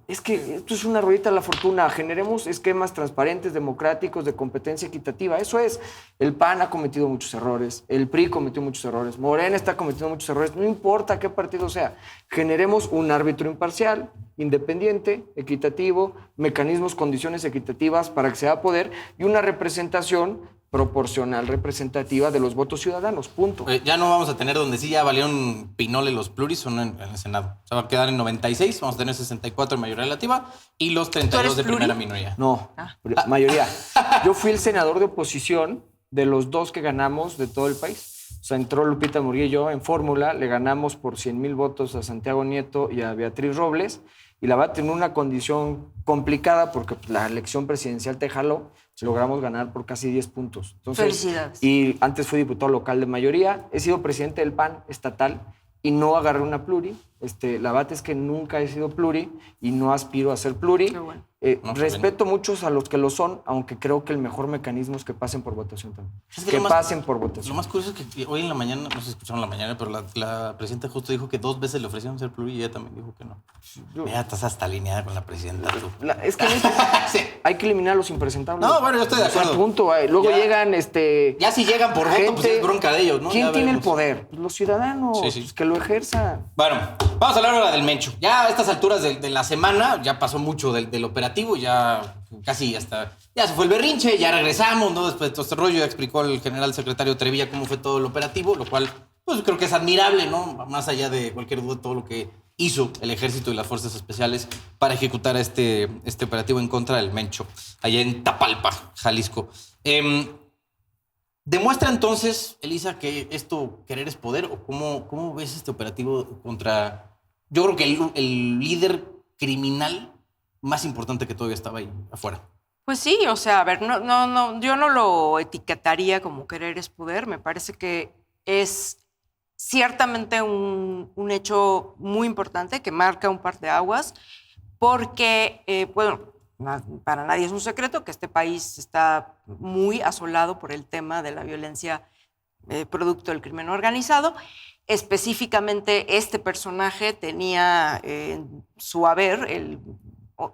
Es que esto es una ruedita de la fortuna. Generemos esquemas transparentes, democráticos, de competencia equitativa. Eso es. El PAN ha cometido muchos errores. El PRI cometió muchos errores. Morena está cometiendo muchos errores. No importa qué partido sea. Generemos un árbitro imparcial, independiente, equitativo, mecanismos, condiciones equitativas para que se haga poder y una representación proporcional representativa de los votos ciudadanos, punto. Ya no vamos a tener donde sí ya valieron pinole los pluris, son en el Senado. O sea, va a quedar en 96, vamos a tener 64 en mayoría relativa y los 32 de pluri? primera minoría. No, mayoría. Yo fui el senador de oposición de los 2 que ganamos de todo el país. O sea, entró Lupita Murillo en fórmula, le ganamos por 100,000 votos a Santiago Nieto y a Beatriz Robles, y la verdad en una condición complicada porque la elección presidencial te jaló, logramos ganar por casi 10 puntos. Entonces, felicidades. Y antes fui diputado local de mayoría, he sido presidente del PAN estatal y no agarré una pluri. La verdad es que nunca he sido pluri y no aspiro a ser pluri. Qué bueno. Respeto muchos a los que lo son, aunque creo que el mejor mecanismo es que pasen por votación también. Es que lo más- pasen por votación. Lo más curioso es que hoy en la mañana, no sé si escucharon en la mañana, pero la presidenta justo dijo que 2 veces le ofrecieron ser pluri y ella también dijo que no. Mira, estás hasta alineada con la presidenta tú. Es que en este- Sí. hay que eliminar a los impresentables. No, bueno, yo estoy de O sea, acuerdo. punto. Luego Ya. llegan Ya si llegan por voto, pues es bronca de ellos, ¿no? ¿Quién Ya tiene el veremos. poder? Pues los ciudadanos. Sí, sí. Pues que lo ejerzan. Bueno, vamos a hablar ahora del Mencho. Ya a estas alturas de la semana, ya pasó mucho del operativo, ya casi ya se fue el berrinche, ya regresamos, ¿no? Después de todo este rollo, ya explicó el general secretario Trevilla cómo fue todo el operativo, lo cual, pues creo que es admirable, ¿no? Más allá de cualquier duda, todo lo que hizo el ejército y las fuerzas especiales para ejecutar este operativo en contra del Mencho, allá en Tapalpa, Jalisco. ¿Demuestra entonces, Elisa, que esto querer es poder? ¿O cómo ves este operativo contra, yo creo que el líder criminal más importante que todavía estaba ahí afuera? Pues sí, o sea, a ver, no, yo no lo etiquetaría como querer es poder. Me parece que es ciertamente un hecho muy importante que marca un parteaguas, porque, bueno, para nadie es un secreto que este país está muy asolado por el tema de la violencia producto del crimen organizado. Específicamente, este personaje tenía en su haber el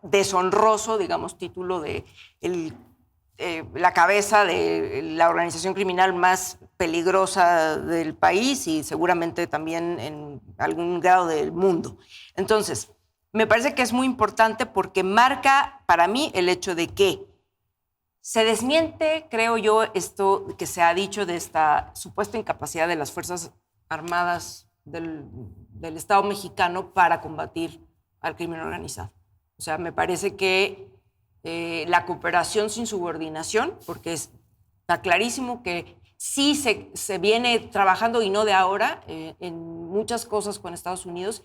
deshonroso, digamos, título de la cabeza de la organización criminal más peligrosa del país y seguramente también en algún grado del mundo. Entonces, me parece que es muy importante porque marca para mí el hecho de que se desmiente, creo yo, esto que se ha dicho de esta supuesta incapacidad de las Fuerzas Armadas del Estado mexicano para combatir al crimen organizado. O sea, me parece que la cooperación sin subordinación, porque está clarísimo que sí se viene trabajando y no de ahora en muchas cosas con Estados Unidos,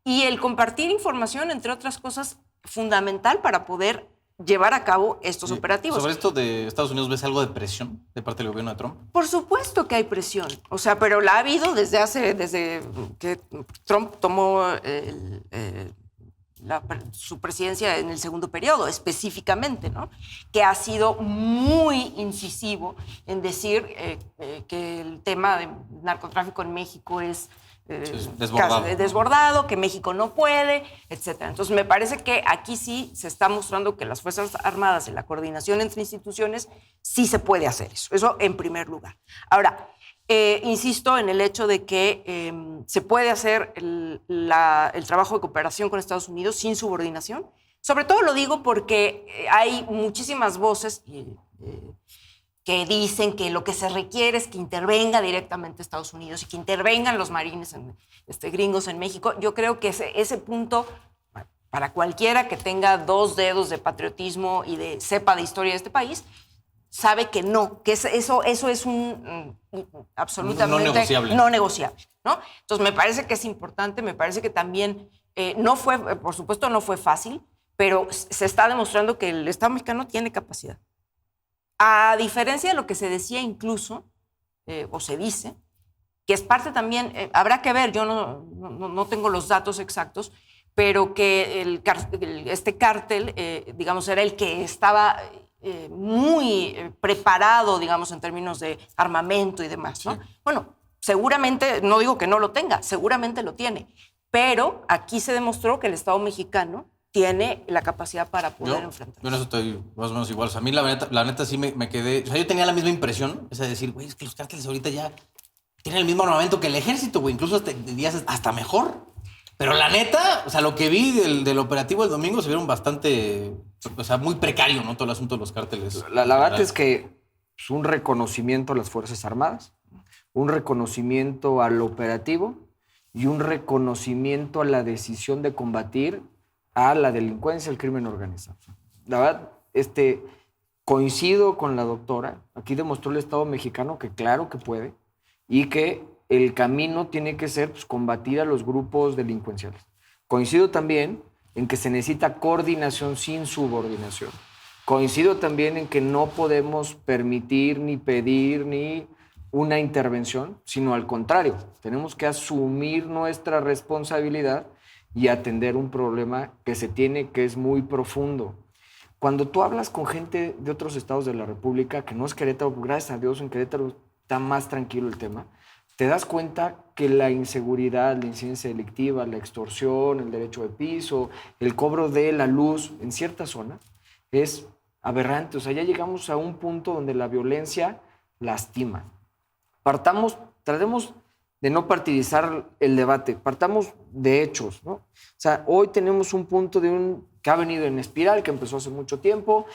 y el compartir información, entre otras cosas, fundamental para poder llevar a cabo estos operativos. ¿Sobre esto de Estados Unidos ves algo de presión de parte del gobierno de Trump? Por supuesto que hay presión, o sea, pero la ha habido desde que Trump tomó su presidencia en el segundo periodo, específicamente, ¿no? Que ha sido muy incisivo en decir que el tema del narcotráfico en México es desbordado, que México no puede, etcétera. Entonces, me parece que aquí sí se está mostrando que las Fuerzas Armadas y la coordinación entre instituciones sí se puede hacer eso en primer lugar. Ahora, insisto en el hecho de que se puede hacer el trabajo de cooperación con Estados Unidos sin subordinación. Sobre todo lo digo porque hay muchísimas voces que dicen que lo que se requiere es que intervenga directamente Estados Unidos y que intervengan los marines gringos en México. Yo creo que ese punto, para cualquiera que tenga 2 dedos de patriotismo y sepa de historia de este país, sabe que no, que eso es absolutamente no negociable, ¿no? Entonces, me parece que es importante, me parece que también por supuesto, no fue fácil, pero se está demostrando que el Estado mexicano tiene capacidad. A diferencia de lo que se decía incluso, o se dice, que es parte también, habrá que ver, yo no tengo los datos exactos, pero que este cártel, digamos, era el que estaba muy preparado, digamos, en términos de armamento y demás, ¿no? Sí. Bueno, seguramente, no digo que no lo tenga, seguramente lo tiene, pero aquí se demostró que el Estado mexicano tiene la capacidad para poder enfrentar. Yo en eso estoy más o menos igual. O sea, a mí la neta sí me quedé... O sea, yo tenía la misma impresión, esa de decir, güey, es que los cárteles ahorita ya tienen el mismo armamento que el ejército, güey. Incluso hasta mejor. Pero la neta, o sea, lo que vi del operativo el domingo se vieron bastante... O sea, muy precario, ¿no? Todo el asunto de los cárteles. La verdad es que pues, un reconocimiento a las Fuerzas Armadas, un reconocimiento al operativo y un reconocimiento a la decisión de combatir a la delincuencia, el crimen organizado. La verdad, coincido con la doctora. Aquí demostró el Estado mexicano que claro que puede y que el camino tiene que ser pues, combatir a los grupos delincuenciales. Coincido también en que se necesita coordinación sin subordinación. Coincido también en que no podemos permitir ni pedir ni una intervención, sino al contrario, tenemos que asumir nuestra responsabilidad y atender un problema que se tiene, que es muy profundo. Cuando tú hablas con gente de otros estados de la República, que no es Querétaro, gracias a Dios en Querétaro está más tranquilo el tema, te das cuenta que la inseguridad, la incidencia delictiva, la extorsión, el derecho de piso, el cobro de la luz en ciertas zonas es aberrante. O sea, ya llegamos a un punto donde la violencia lastima. Tratemos de no partidizar el debate, partamos de hechos, ¿no? O sea, hoy tenemos un punto que ha venido en espiral, que empezó hace mucho tiempo.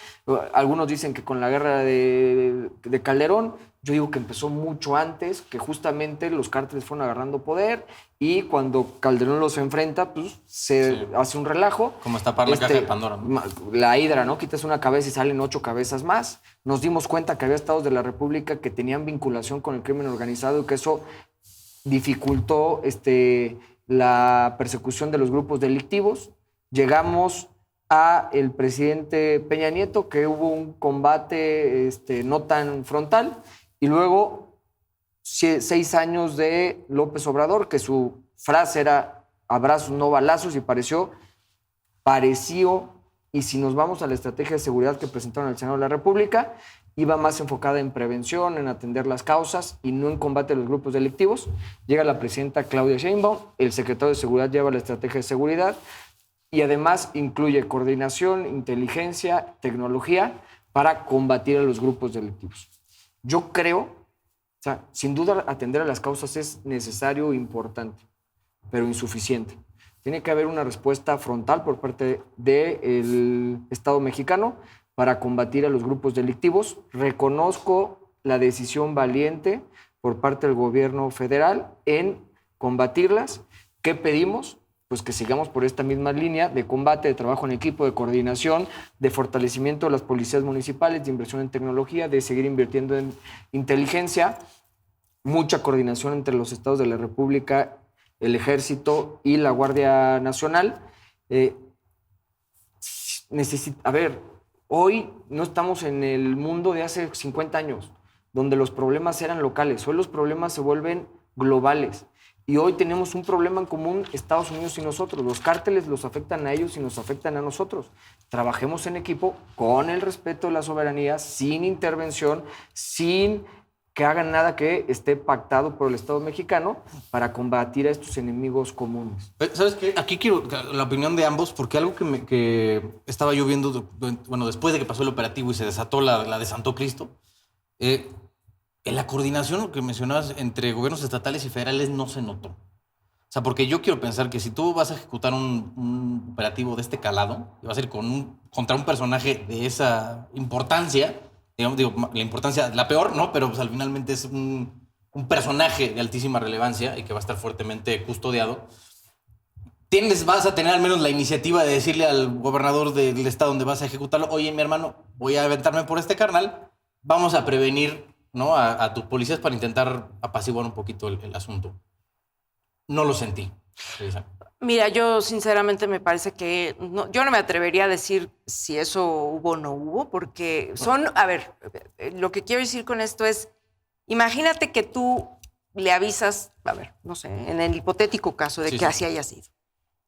Algunos dicen que con la guerra de Calderón, yo digo que empezó mucho antes, que justamente los cárteles fueron agarrando poder y cuando Calderón los enfrenta, pues se hace un relajo. Como tapar la caja de Pandora, ¿no? La hidra, ¿no? Quitas una cabeza y salen 8 cabezas más. Nos dimos cuenta que había estados de la República que tenían vinculación con el crimen organizado y que eso dificultó la persecución de los grupos delictivos. Llegamos a el presidente Peña Nieto, que hubo un combate no tan frontal, y luego 6 años de López Obrador, que su frase era abrazos, no balazos, y pareció, y si nos vamos a la estrategia de seguridad que presentaron el Senado de la República, iba más enfocada en prevención, en atender las causas y no en combate a los grupos delictivos. Llega la presidenta Claudia Sheinbaum, el secretario de Seguridad lleva la estrategia de seguridad y además incluye coordinación, inteligencia, tecnología para combatir a los grupos delictivos. Yo creo, o sea, sin duda atender a las causas es necesario e importante, pero insuficiente. Tiene que haber una respuesta frontal por parte del Estado mexicano para combatir a los grupos delictivos. Reconozco la decisión valiente por parte del gobierno federal en combatirlas. ¿Qué pedimos? Pues que sigamos por esta misma línea de combate, de trabajo en equipo, de coordinación, de fortalecimiento de las policías municipales, de inversión en tecnología, de seguir invirtiendo en inteligencia, mucha coordinación entre los estados de la República, el Ejército y la Guardia Nacional. Hoy no estamos en el mundo de hace 50 años, donde los problemas eran locales. Hoy los problemas se vuelven globales. Y hoy tenemos un problema en común, Estados Unidos y nosotros. Los cárteles los afectan a ellos y nos afectan a nosotros. Trabajemos en equipo con el respeto de la soberanía, sin intervención, sin que hagan nada que esté pactado por el Estado mexicano para combatir a estos enemigos comunes. ¿Sabes qué? Aquí quiero la opinión de ambos, porque algo que estaba yo viendo, bueno, después de que pasó el operativo y se desató la de Santo Cristo, en la coordinación que mencionabas entre gobiernos estatales y federales no se notó. O sea, porque yo quiero pensar que si tú vas a ejecutar un operativo de este calado, y va a ser contra un personaje de esa importancia, digo, la importancia, la peor, ¿no? Pero pues, finalmente es un personaje de altísima relevancia y que va a estar fuertemente custodiado. Vas a tener al menos la iniciativa de decirle al gobernador del estado donde vas a ejecutarlo, oye, mi hermano, voy a aventarme por este carnal, vamos a prevenir, ¿no? a tus policías para intentar apaciguar un poquito el asunto. No lo sentí. Mira, yo sinceramente me parece que yo no me atrevería a decir si eso hubo o no hubo, porque lo que quiero decir con esto es, imagínate que tú le avisas, no sé, en el hipotético caso de que así haya sido,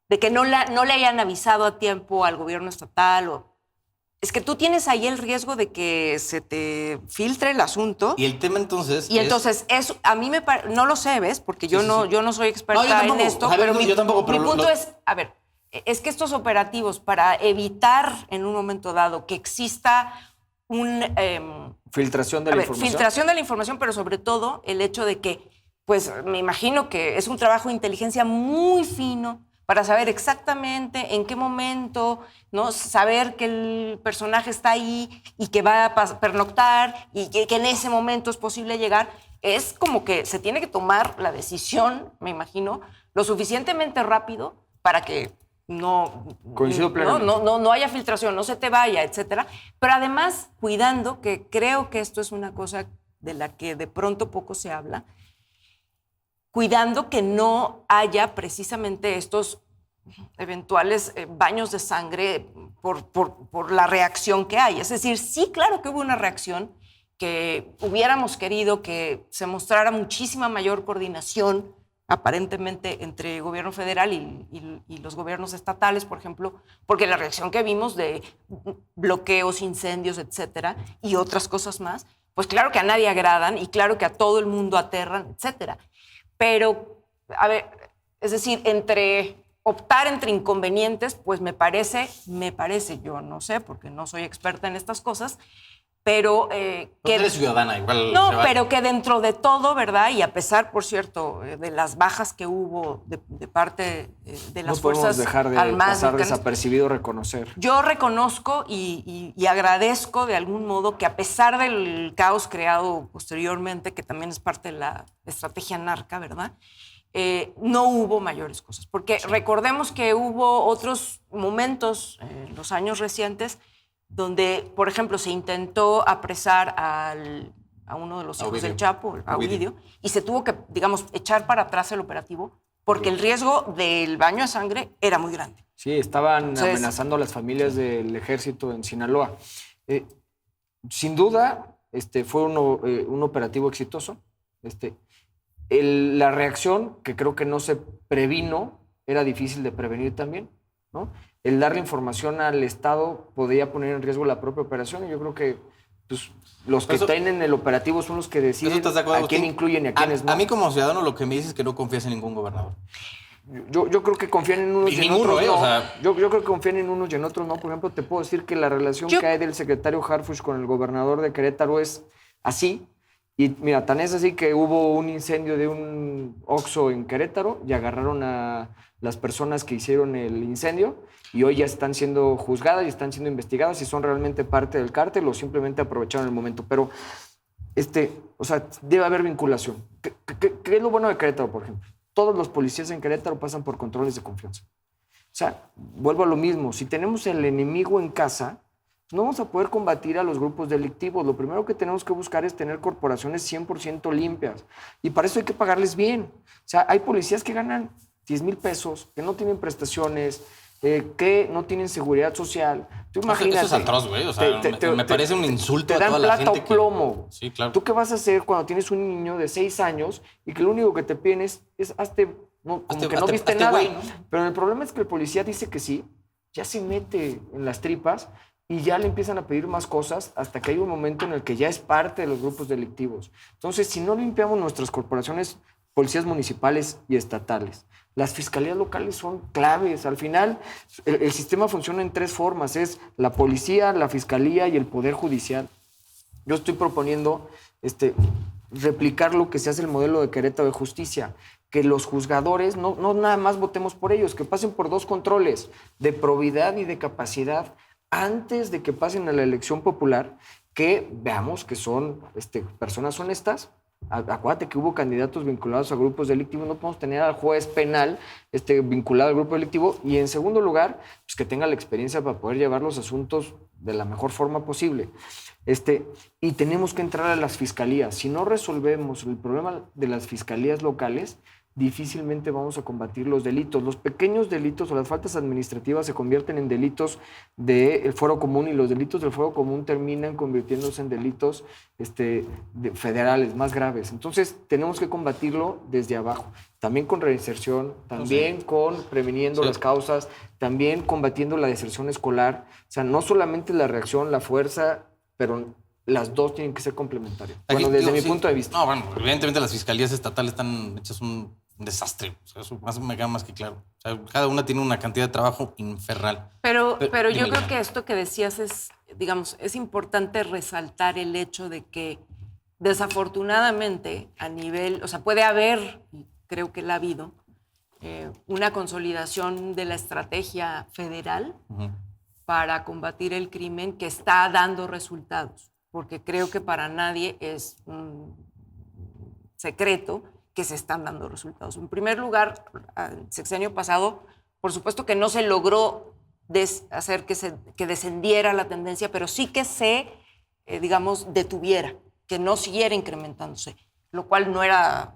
de que no le hayan avisado a tiempo al gobierno estatal es que tú tienes ahí el riesgo de que se te filtre el asunto. Y el tema entonces entonces, eso, a mí me parece... No lo sé, ¿ves? Porque yo no soy experta en esto. Yo tampoco. Mi punto es, es que estos operativos para evitar en un momento dado que exista filtración de la información. Filtración de la información, pero sobre todo el hecho de que, pues me imagino que es un trabajo de inteligencia muy fino para saber exactamente en qué momento, ¿no? Saber que el personaje está ahí y que va a pernoctar y que en ese momento es posible llegar. Es como que se tiene que tomar la decisión, me imagino, lo suficientemente rápido para que Coincido plenamente. no haya filtración, no se te vaya, etcétera. Pero además, cuidando, que creo que esto es una cosa de la que de pronto poco se habla, cuidando que no haya precisamente estos eventuales baños de sangre por la reacción que hay. Es decir, sí, claro que hubo una reacción, que hubiéramos querido que se mostrara muchísima mayor coordinación, aparentemente, entre gobierno federal y los gobiernos estatales, por ejemplo, porque la reacción que vimos de bloqueos, incendios, etcétera, y otras cosas más, pues claro que a nadie agradan y claro que a todo el mundo aterran, etcétera. Pero, a ver, es decir, optar entre inconvenientes, pues me parece, yo no sé, porque no soy experta en estas cosas, pero que eres ciudadana, igual. No, pero que dentro de todo, ¿verdad? Y a pesar, por cierto, de las bajas que hubo de parte de las fuerzas armadas. No podemos dejar de pasar desapercibido reconocer. Yo reconozco y agradezco de algún modo que a pesar del caos creado posteriormente, que también es parte de la estrategia narca, ¿verdad? No hubo mayores cosas. Porque recordemos que hubo otros momentos en los años recientes donde, por ejemplo, se intentó apresar a uno de los hijos del Chapo, a Ovidio, y se tuvo que, digamos, echar para atrás el operativo porque el riesgo del baño de sangre era muy grande. Sí, estaban amenazando a las familias del ejército en Sinaloa. Sin duda, fue un operativo exitoso. La reacción, que creo que no se previno, era difícil de prevenir también, ¿no? El darle información al Estado podría poner en riesgo la propia operación, y yo creo que pues, los que tienen el operativo son los que deciden a quién incluyen y a quiénes no. A mí como ciudadano lo que me dices es que no confías en ningún gobernador. Yo creo que confían en unos y en otros no. O sea, yo creo que confían en unos y en otros no. Por ejemplo, te puedo decir que la relación que hay del secretario Harfuch con el gobernador de Querétaro es así. Y mira, tan es así que hubo un incendio de un Oxxo en Querétaro y agarraron a las personas que hicieron el incendio y hoy ya están siendo juzgadas y están siendo investigadas si son realmente parte del cártel o simplemente aprovecharon el momento. Pero, o sea, debe haber vinculación. ¿Qué es lo bueno de Querétaro, por ejemplo? Todos los policías en Querétaro pasan por controles de confianza. O sea, vuelvo a lo mismo. Si tenemos el enemigo en casa, no vamos a poder combatir a los grupos delictivos. Lo primero que tenemos que buscar es tener corporaciones 100% limpias. Y para eso hay que pagarles bien. O sea, hay policías que ganan 10,000 pesos, que no tienen prestaciones, que no tienen seguridad social. Tú imagínate. Eso es atroz, güey. O sea, me parece un insulto a toda la gente. Te dan plata o plomo. Sí, claro. ¿Tú qué vas a hacer cuando tienes un niño de 6 años y que lo único que te piden es no viste nada? Güey, ¿no? Pero el problema es que el policía dice que sí, ya se mete en las tripas y ya le empiezan a pedir más cosas hasta que hay un momento en el que ya es parte de los grupos delictivos. Entonces, si no limpiamos nuestras corporaciones, policías municipales y estatales, las fiscalías locales son claves. Al final, el sistema funciona en 3 formas. Es la policía, la fiscalía y el poder judicial. Yo estoy proponiendo replicar lo que se hace el modelo de Querétaro de justicia, que los juzgadores no nada más votemos por ellos, que pasen por 2 controles de probidad y de capacidad antes de que pasen a la elección popular, que veamos que son personas honestas. Acuérdate que hubo candidatos vinculados a grupos delictivos, no podemos tener al juez penal vinculado al grupo delictivo, y en segundo lugar, pues que tenga la experiencia para poder llevar los asuntos de la mejor forma posible. Y tenemos que entrar a las fiscalías. Si no resolvemos el problema de las fiscalías locales, difícilmente vamos a combatir los delitos. Los pequeños delitos o las faltas administrativas se convierten en delitos del fuero común, y los delitos del fuero común terminan convirtiéndose en delitos federales más graves. Entonces, tenemos que combatirlo desde abajo. También con reinserción, también con previniendo las causas, también combatiendo la deserción escolar. O sea, no solamente la reacción, la fuerza, pero las 2 tienen que ser complementarias. Bueno, desde mi punto de vista. No, bueno, evidentemente las fiscalías estatales están hechas un desastre. O sea, eso me queda más que claro. O sea, cada una tiene una cantidad de trabajo infernal. Pero yo creo que esto que decías es importante resaltar el hecho de que desafortunadamente a nivel, o sea, puede haber, y creo que la ha habido, una consolidación de la estrategia federal para combatir el crimen que está dando resultados, porque creo que para nadie es un secreto que se están dando resultados. En primer lugar, el sexenio pasado, por supuesto que no se logró hacer que descendiera la tendencia, pero sí que se, digamos, detuviera, que no siguiera incrementándose, lo cual no era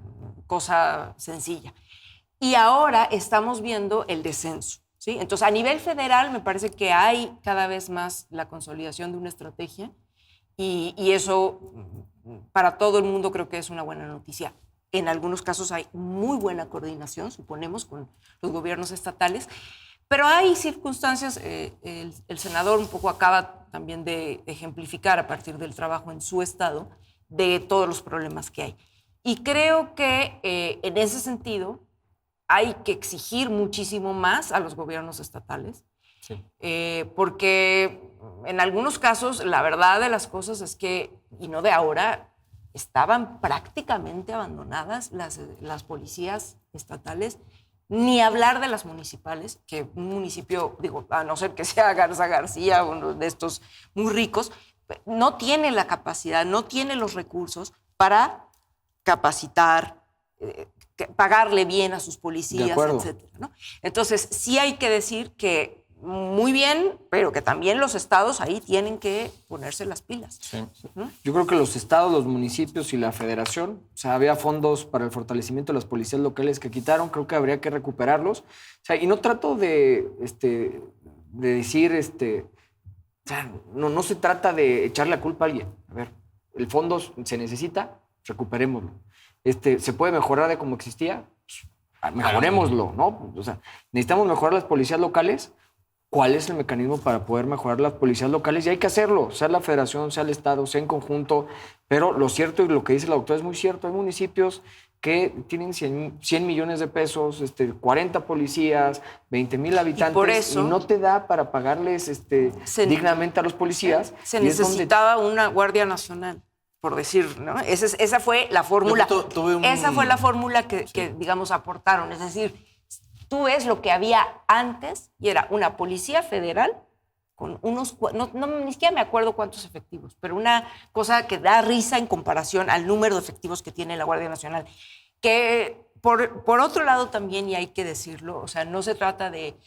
cosa sencilla. Y ahora estamos viendo el descenso, ¿sí? Entonces, a nivel federal me parece que hay cada vez más la consolidación de una estrategia y eso para todo el mundo creo que es una buena noticia. En algunos casos hay muy buena coordinación, suponemos, con los gobiernos estatales, pero hay circunstancias, el senador un poco acaba también de ejemplificar a partir del trabajo en su estado de todos los problemas que hay. Y creo que en ese sentido hay que exigir muchísimo más a los gobiernos estatales, sí. Porque en algunos casos la verdad de las cosas es que, y no de ahora, estaban prácticamente abandonadas las policías estatales, ni hablar de las municipales, que un municipio, digo, a no ser que sea Garza García, uno de estos muy ricos, no tiene la capacidad, no tiene los recursos para capacitar, pagarle bien a sus policías, etcétera, ¿no? Entonces, sí hay que decir que muy bien, pero que también los estados ahí tienen que ponerse las pilas. Sí. ¿No? Yo creo que los estados, los municipios y la federación, o sea, había fondos para el fortalecimiento de las policías locales que quitaron, creo que habría que recuperarlos. O sea, y no trato de decir, o sea, no se trata de echar la culpa a alguien. A ver, el fondo se necesita, recuperémoslo. ¿Se puede mejorar de como existía? Pues, mejorémoslo, ¿no? O sea, necesitamos mejorar las policías locales. ¿Cuál es el mecanismo para poder mejorar las policías locales? Y hay que hacerlo, sea la federación, sea el estado, sea en conjunto. Pero lo cierto y lo que dice la doctora es muy cierto. Hay municipios que tienen 100 millones de pesos, 40 policías, 20,000 habitantes. Y por eso, y no te da para pagarles dignamente a los policías. Se necesitaba una Guardia Nacional, por decir, ¿no? Esa fue la fórmula. Esa fue la fórmula que, digamos, aportaron. Es decir, tú ves lo que había antes y era una policía federal con unos, ni siquiera me acuerdo cuántos efectivos, pero una cosa que da risa en comparación al número de efectivos que tiene la Guardia Nacional. Que por otro lado también, y hay que decirlo, o sea, no se trata de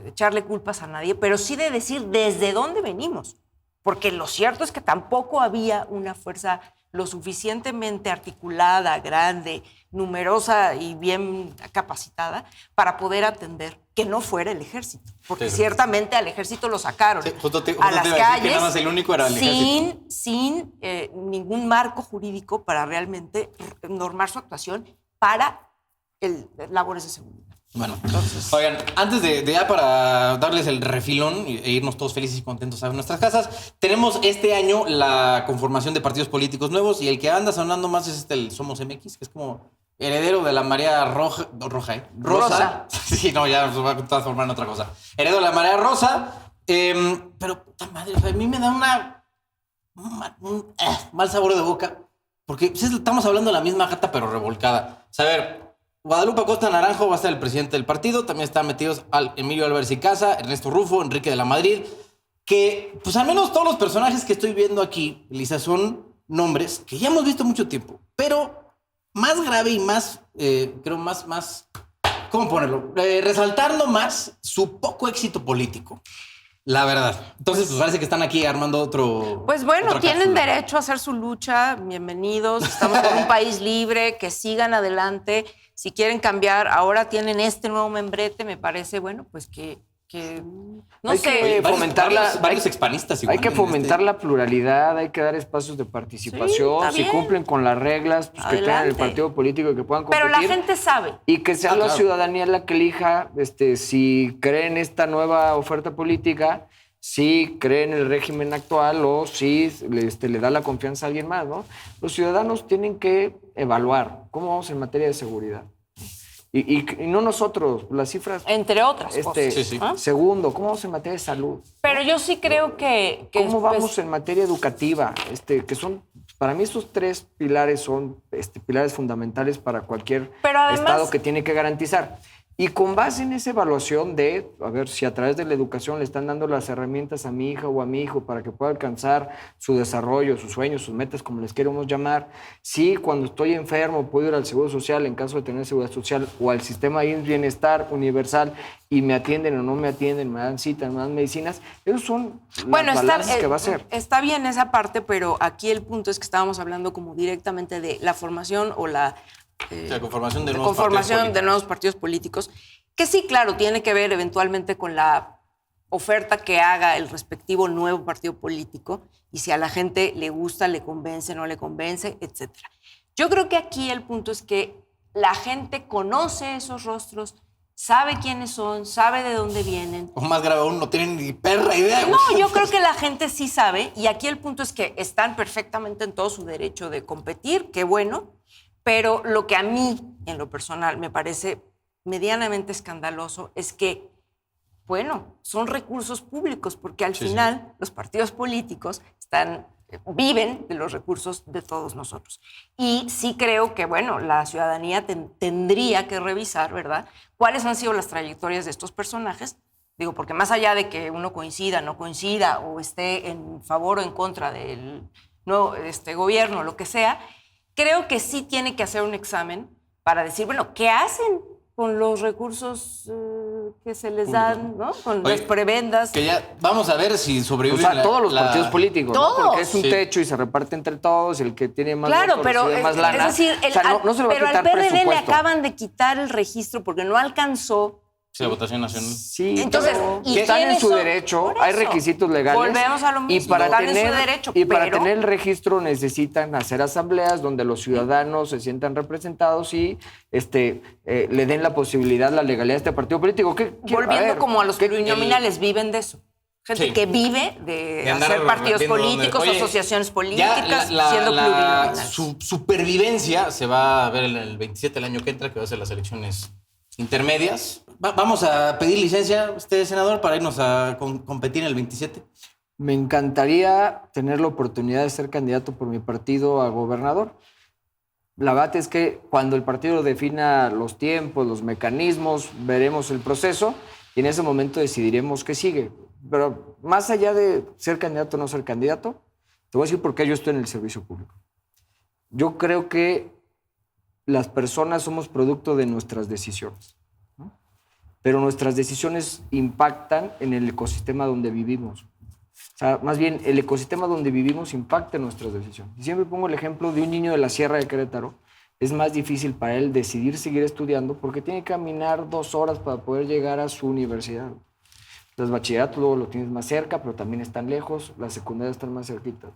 echarle culpas a nadie, pero sí de decir desde dónde venimos. Porque lo cierto es que tampoco había una fuerza lo suficientemente articulada, grande, numerosa y bien capacitada para poder atender que no fuera el ejército. Porque ciertamente al ejército lo sacaron a las calles nada más el único era el ejército. sin ningún marco jurídico para realmente normar su actuación para labores de seguridad. Bueno, entonces, oigan, antes de ya para darles el refilón e irnos todos felices y contentos a nuestras casas, tenemos este año la conformación de partidos políticos nuevos y el que anda sonando más es el Somos MX, que es como heredero de la marea roja. Sí, no, ya nos va a transformar en otra cosa. Heredero de la marea rosa, pero puta madre, o sea, a mí me da un mal sabor de boca, porque pues, estamos hablando de la misma gata pero revolcada. O sea, a ver, Guadalupe Acosta Naranjo va a ser el presidente del partido. También están metidos Emilio Álvarez y Casa, Ernesto Rufo, Enrique de la Madrid. Que, pues al menos todos los personajes que estoy viendo aquí, Lisa, son nombres que ya hemos visto mucho tiempo. Pero más grave y más, creo, más ¿cómo ponerlo? Resaltando más su poco éxito político. La verdad. Entonces, pues parece que están aquí armando otro. Pues bueno, tienen derecho a hacer su lucha. Bienvenidos. Estamos en un país libre, que sigan adelante. Si quieren cambiar, ahora tienen este nuevo membrete, me parece, bueno, pues que no hay sé. Que fomentar varios expanistas igual. Hay que fomentar la pluralidad, hay que dar espacios de participación. Sí, si cumplen con las reglas, pues que tengan el partido político y que puedan competir. Pero la gente sabe. Y que sea la ciudadanía la que elija si cree en esta nueva oferta política, si cree en el régimen actual o si le da la confianza a alguien más, ¿no? Los ciudadanos tienen que evaluar cómo vamos en materia de seguridad. Y no nosotros, las cifras. Entre otras cosas. Sí. ¿no? Segundo, ¿cómo vamos en materia de salud? Pero yo sí creo que ¿Cómo pues, vamos en materia educativa? Que son, para mí estos 3 pilares son pilares fundamentales para cualquier Pero además- Estado que tiene que garantizar. Y con base en esa evaluación de, a ver, si a través de la educación le están dando las herramientas a mi hija o a mi hijo para que pueda alcanzar su desarrollo, sus sueños, sus metas, como les queremos llamar, si cuando estoy enfermo puedo ir al Seguro Social en caso de tener Seguridad Social o al sistema de Bienestar Universal y me atienden o no me atienden, me dan citas, me dan medicinas, esos son Bueno, las balanzas que va a ser. está bien esa parte, pero aquí el punto es que estábamos hablando como directamente de la formación o la La conformación de nuevos conformación partidos de nuevos partidos políticos, que sí, claro, tiene que ver eventualmente con la oferta que haga el respectivo nuevo partido político y si a la gente le gusta, le convence, no le convence, etc. Yo creo que aquí el punto es que la gente conoce esos rostros, sabe quiénes son, sabe de dónde vienen. O más grave aún, no tienen ni perra idea. güey. No, yo creo que la gente sí sabe y aquí el punto es que están perfectamente en todo su derecho de competir, qué bueno, pero lo que a mí, en lo personal, me parece medianamente escandaloso es que, bueno, son recursos públicos, porque al final los partidos políticos viven de los recursos de todos nosotros. Y sí creo que, bueno, la ciudadanía tendría que revisar, ¿verdad?, cuáles han sido las trayectorias de estos personajes. Digo, porque más allá de que uno coincida, no coincida, o esté en favor o en contra del nuevo gobierno, lo que sea, creo que sí tiene que hacer un examen para decir, bueno, ¿qué hacen con los recursos que se les dan, ¿no? Con Oye, las prebendas. Que ya vamos a ver si O sobreviven. sea, todos los partidos políticos, ¿no? Todos. Porque es un Sí. techo y se reparte entre todos, el que tiene más Claro, votos pero recibe más lana. es decir, O sea, no se le va a pero quitar al PRD le presupuesto. acaban de quitar el registro porque no alcanzó. Sí, la votación nacional. Sí, Entonces, pero ¿y están en quiénes su son? derecho, Por hay eso. requisitos legales. Volvemos a lo mismo, Y para están en su tener, derecho, y para pero- tener el registro necesitan hacer asambleas donde los ciudadanos se sientan representados y le den la posibilidad, la legalidad a este partido político. Volviendo como a los plurinominales, viven de eso. Gente Sí. que vive de andar hacer partidos viendo políticos, dónde- Oye, asociaciones Ya políticas, siendo plurinominales. su supervivencia se va a ver en el 27 el año que entra, que va a ser las elecciones intermedias. Vamos a pedir licencia, senador, para irnos a competir en el 27. Me encantaría tener la oportunidad de ser candidato por mi partido a gobernador. La verdad es que cuando el partido defina los tiempos, los mecanismos, veremos el proceso y en ese momento decidiremos qué sigue. Pero más allá de ser candidato o no ser candidato, te voy a decir por qué yo estoy en el servicio público. Yo creo que las personas somos producto de nuestras decisiones, ¿no? Pero nuestras decisiones impactan en el ecosistema donde vivimos. O sea, más bien, el ecosistema donde vivimos impacta en nuestras decisiones. Y siempre pongo el ejemplo de un niño de la Sierra de Querétaro. Es más difícil para él decidir seguir estudiando porque tiene que caminar 2 horas para poder llegar a su universidad. Los bachilleratos luego lo tienes más cerca, pero también están lejos. Las secundarias están más cerquitas.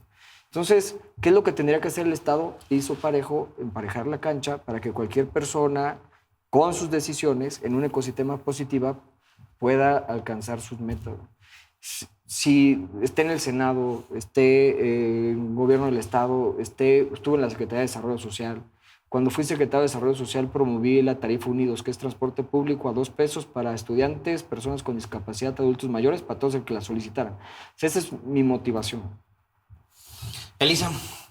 Entonces, ¿qué es lo que tendría que hacer el Estado? Hizo parejo, emparejar la cancha para que cualquier persona, con sus decisiones, en un ecosistema positivo, pueda alcanzar sus metas. Si esté en el Senado, esté en el gobierno del Estado, estuve en la Secretaría de Desarrollo Social. Cuando fui secretario de Desarrollo Social promoví la tarifa Unidos, que es transporte público a 2 pesos para estudiantes, personas con discapacidad, adultos mayores, para todos los que la solicitaran. O sea, esa es mi motivación. Elisa,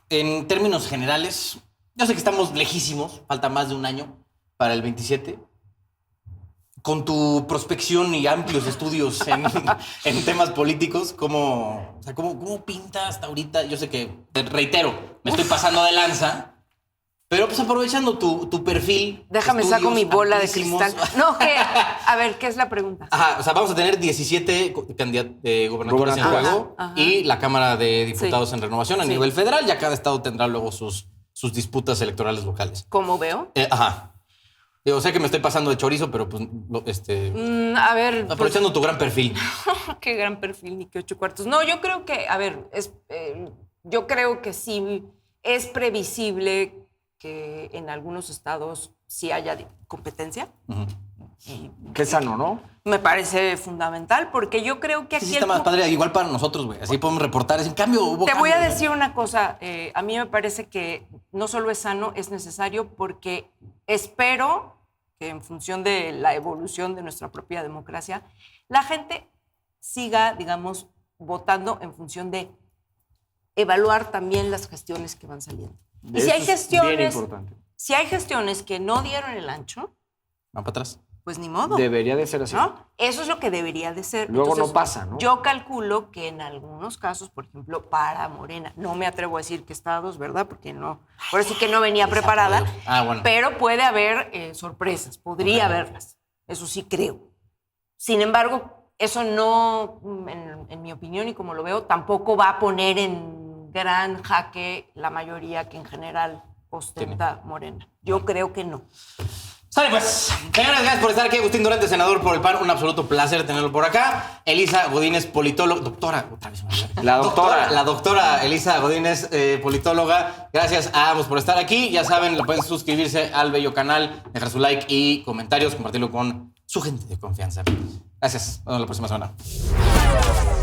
en términos generales, yo sé que estamos lejísimos, falta más de un año para el 27. Con tu prospección y amplios estudios en temas políticos, ¿cómo pinta hasta ahorita? Yo sé que, te reitero, me estoy pasando de lanza, pero pues aprovechando tu perfil. Déjame saco mi bola de amplísimos. cristal. No, ¿qué? A ver, ¿qué es la pregunta? Ajá, o sea, vamos a tener 17 gobernaturas en juego Ajá. y la Cámara de Diputados Sí. en renovación a Sí. nivel federal. Ya cada estado tendrá luego sus disputas electorales locales. ¿Cómo veo? Ajá. Yo sé que me estoy pasando de chorizo, pero pues, A ver, pues, aprovechando tu gran perfil. qué gran perfil, ni qué 8 cuartos. No, yo creo que, a ver, yo creo que sí es previsible que en algunos estados sí haya competencia. Ujú. Y Qué sano, ¿no? me parece fundamental porque yo creo que aquí Sí, está más padre, igual para nosotros, güey. Así podemos reportar. En cambio, hubo Te voy a cambios, decir una cosa, a mí me parece que no solo es sano, es necesario porque espero que en función de la evolución de nuestra propia democracia, la gente siga, digamos, votando en función de evaluar también las gestiones que van saliendo. Y si hay si hay gestiones que no dieron el ancho, van para atrás. pues ni modo. Debería de ser así. ¿No? Eso es lo que debería de ser. Luego Entonces, no pasa, ¿no? Yo calculo que en algunos casos, por ejemplo, para Morena, no me atrevo a decir que estados, ¿verdad? Porque no, por eso sí que no venía preparada. Bueno. Pero puede haber sorpresas, podría haberlas. Eso sí creo. Sin embargo, eso no, en mi opinión y como lo veo, tampoco va a poner en gran jaque la mayoría que en general ostenta Morena. Yo creo que no. Sale pues. Señores, gracias por estar aquí. Agustín Durante, senador por el PAN. Un absoluto placer tenerlo por acá. Elisa Godínez, politóloga. Doctora, otra vez me olvidé. La doctora. La doctora Elisa Godínez, politóloga. Gracias a ambos por estar aquí. Ya saben, le pueden suscribirse al bello canal, dejar su like y comentarios, compartirlo con su gente de confianza. Gracias. Nos vemos la próxima semana.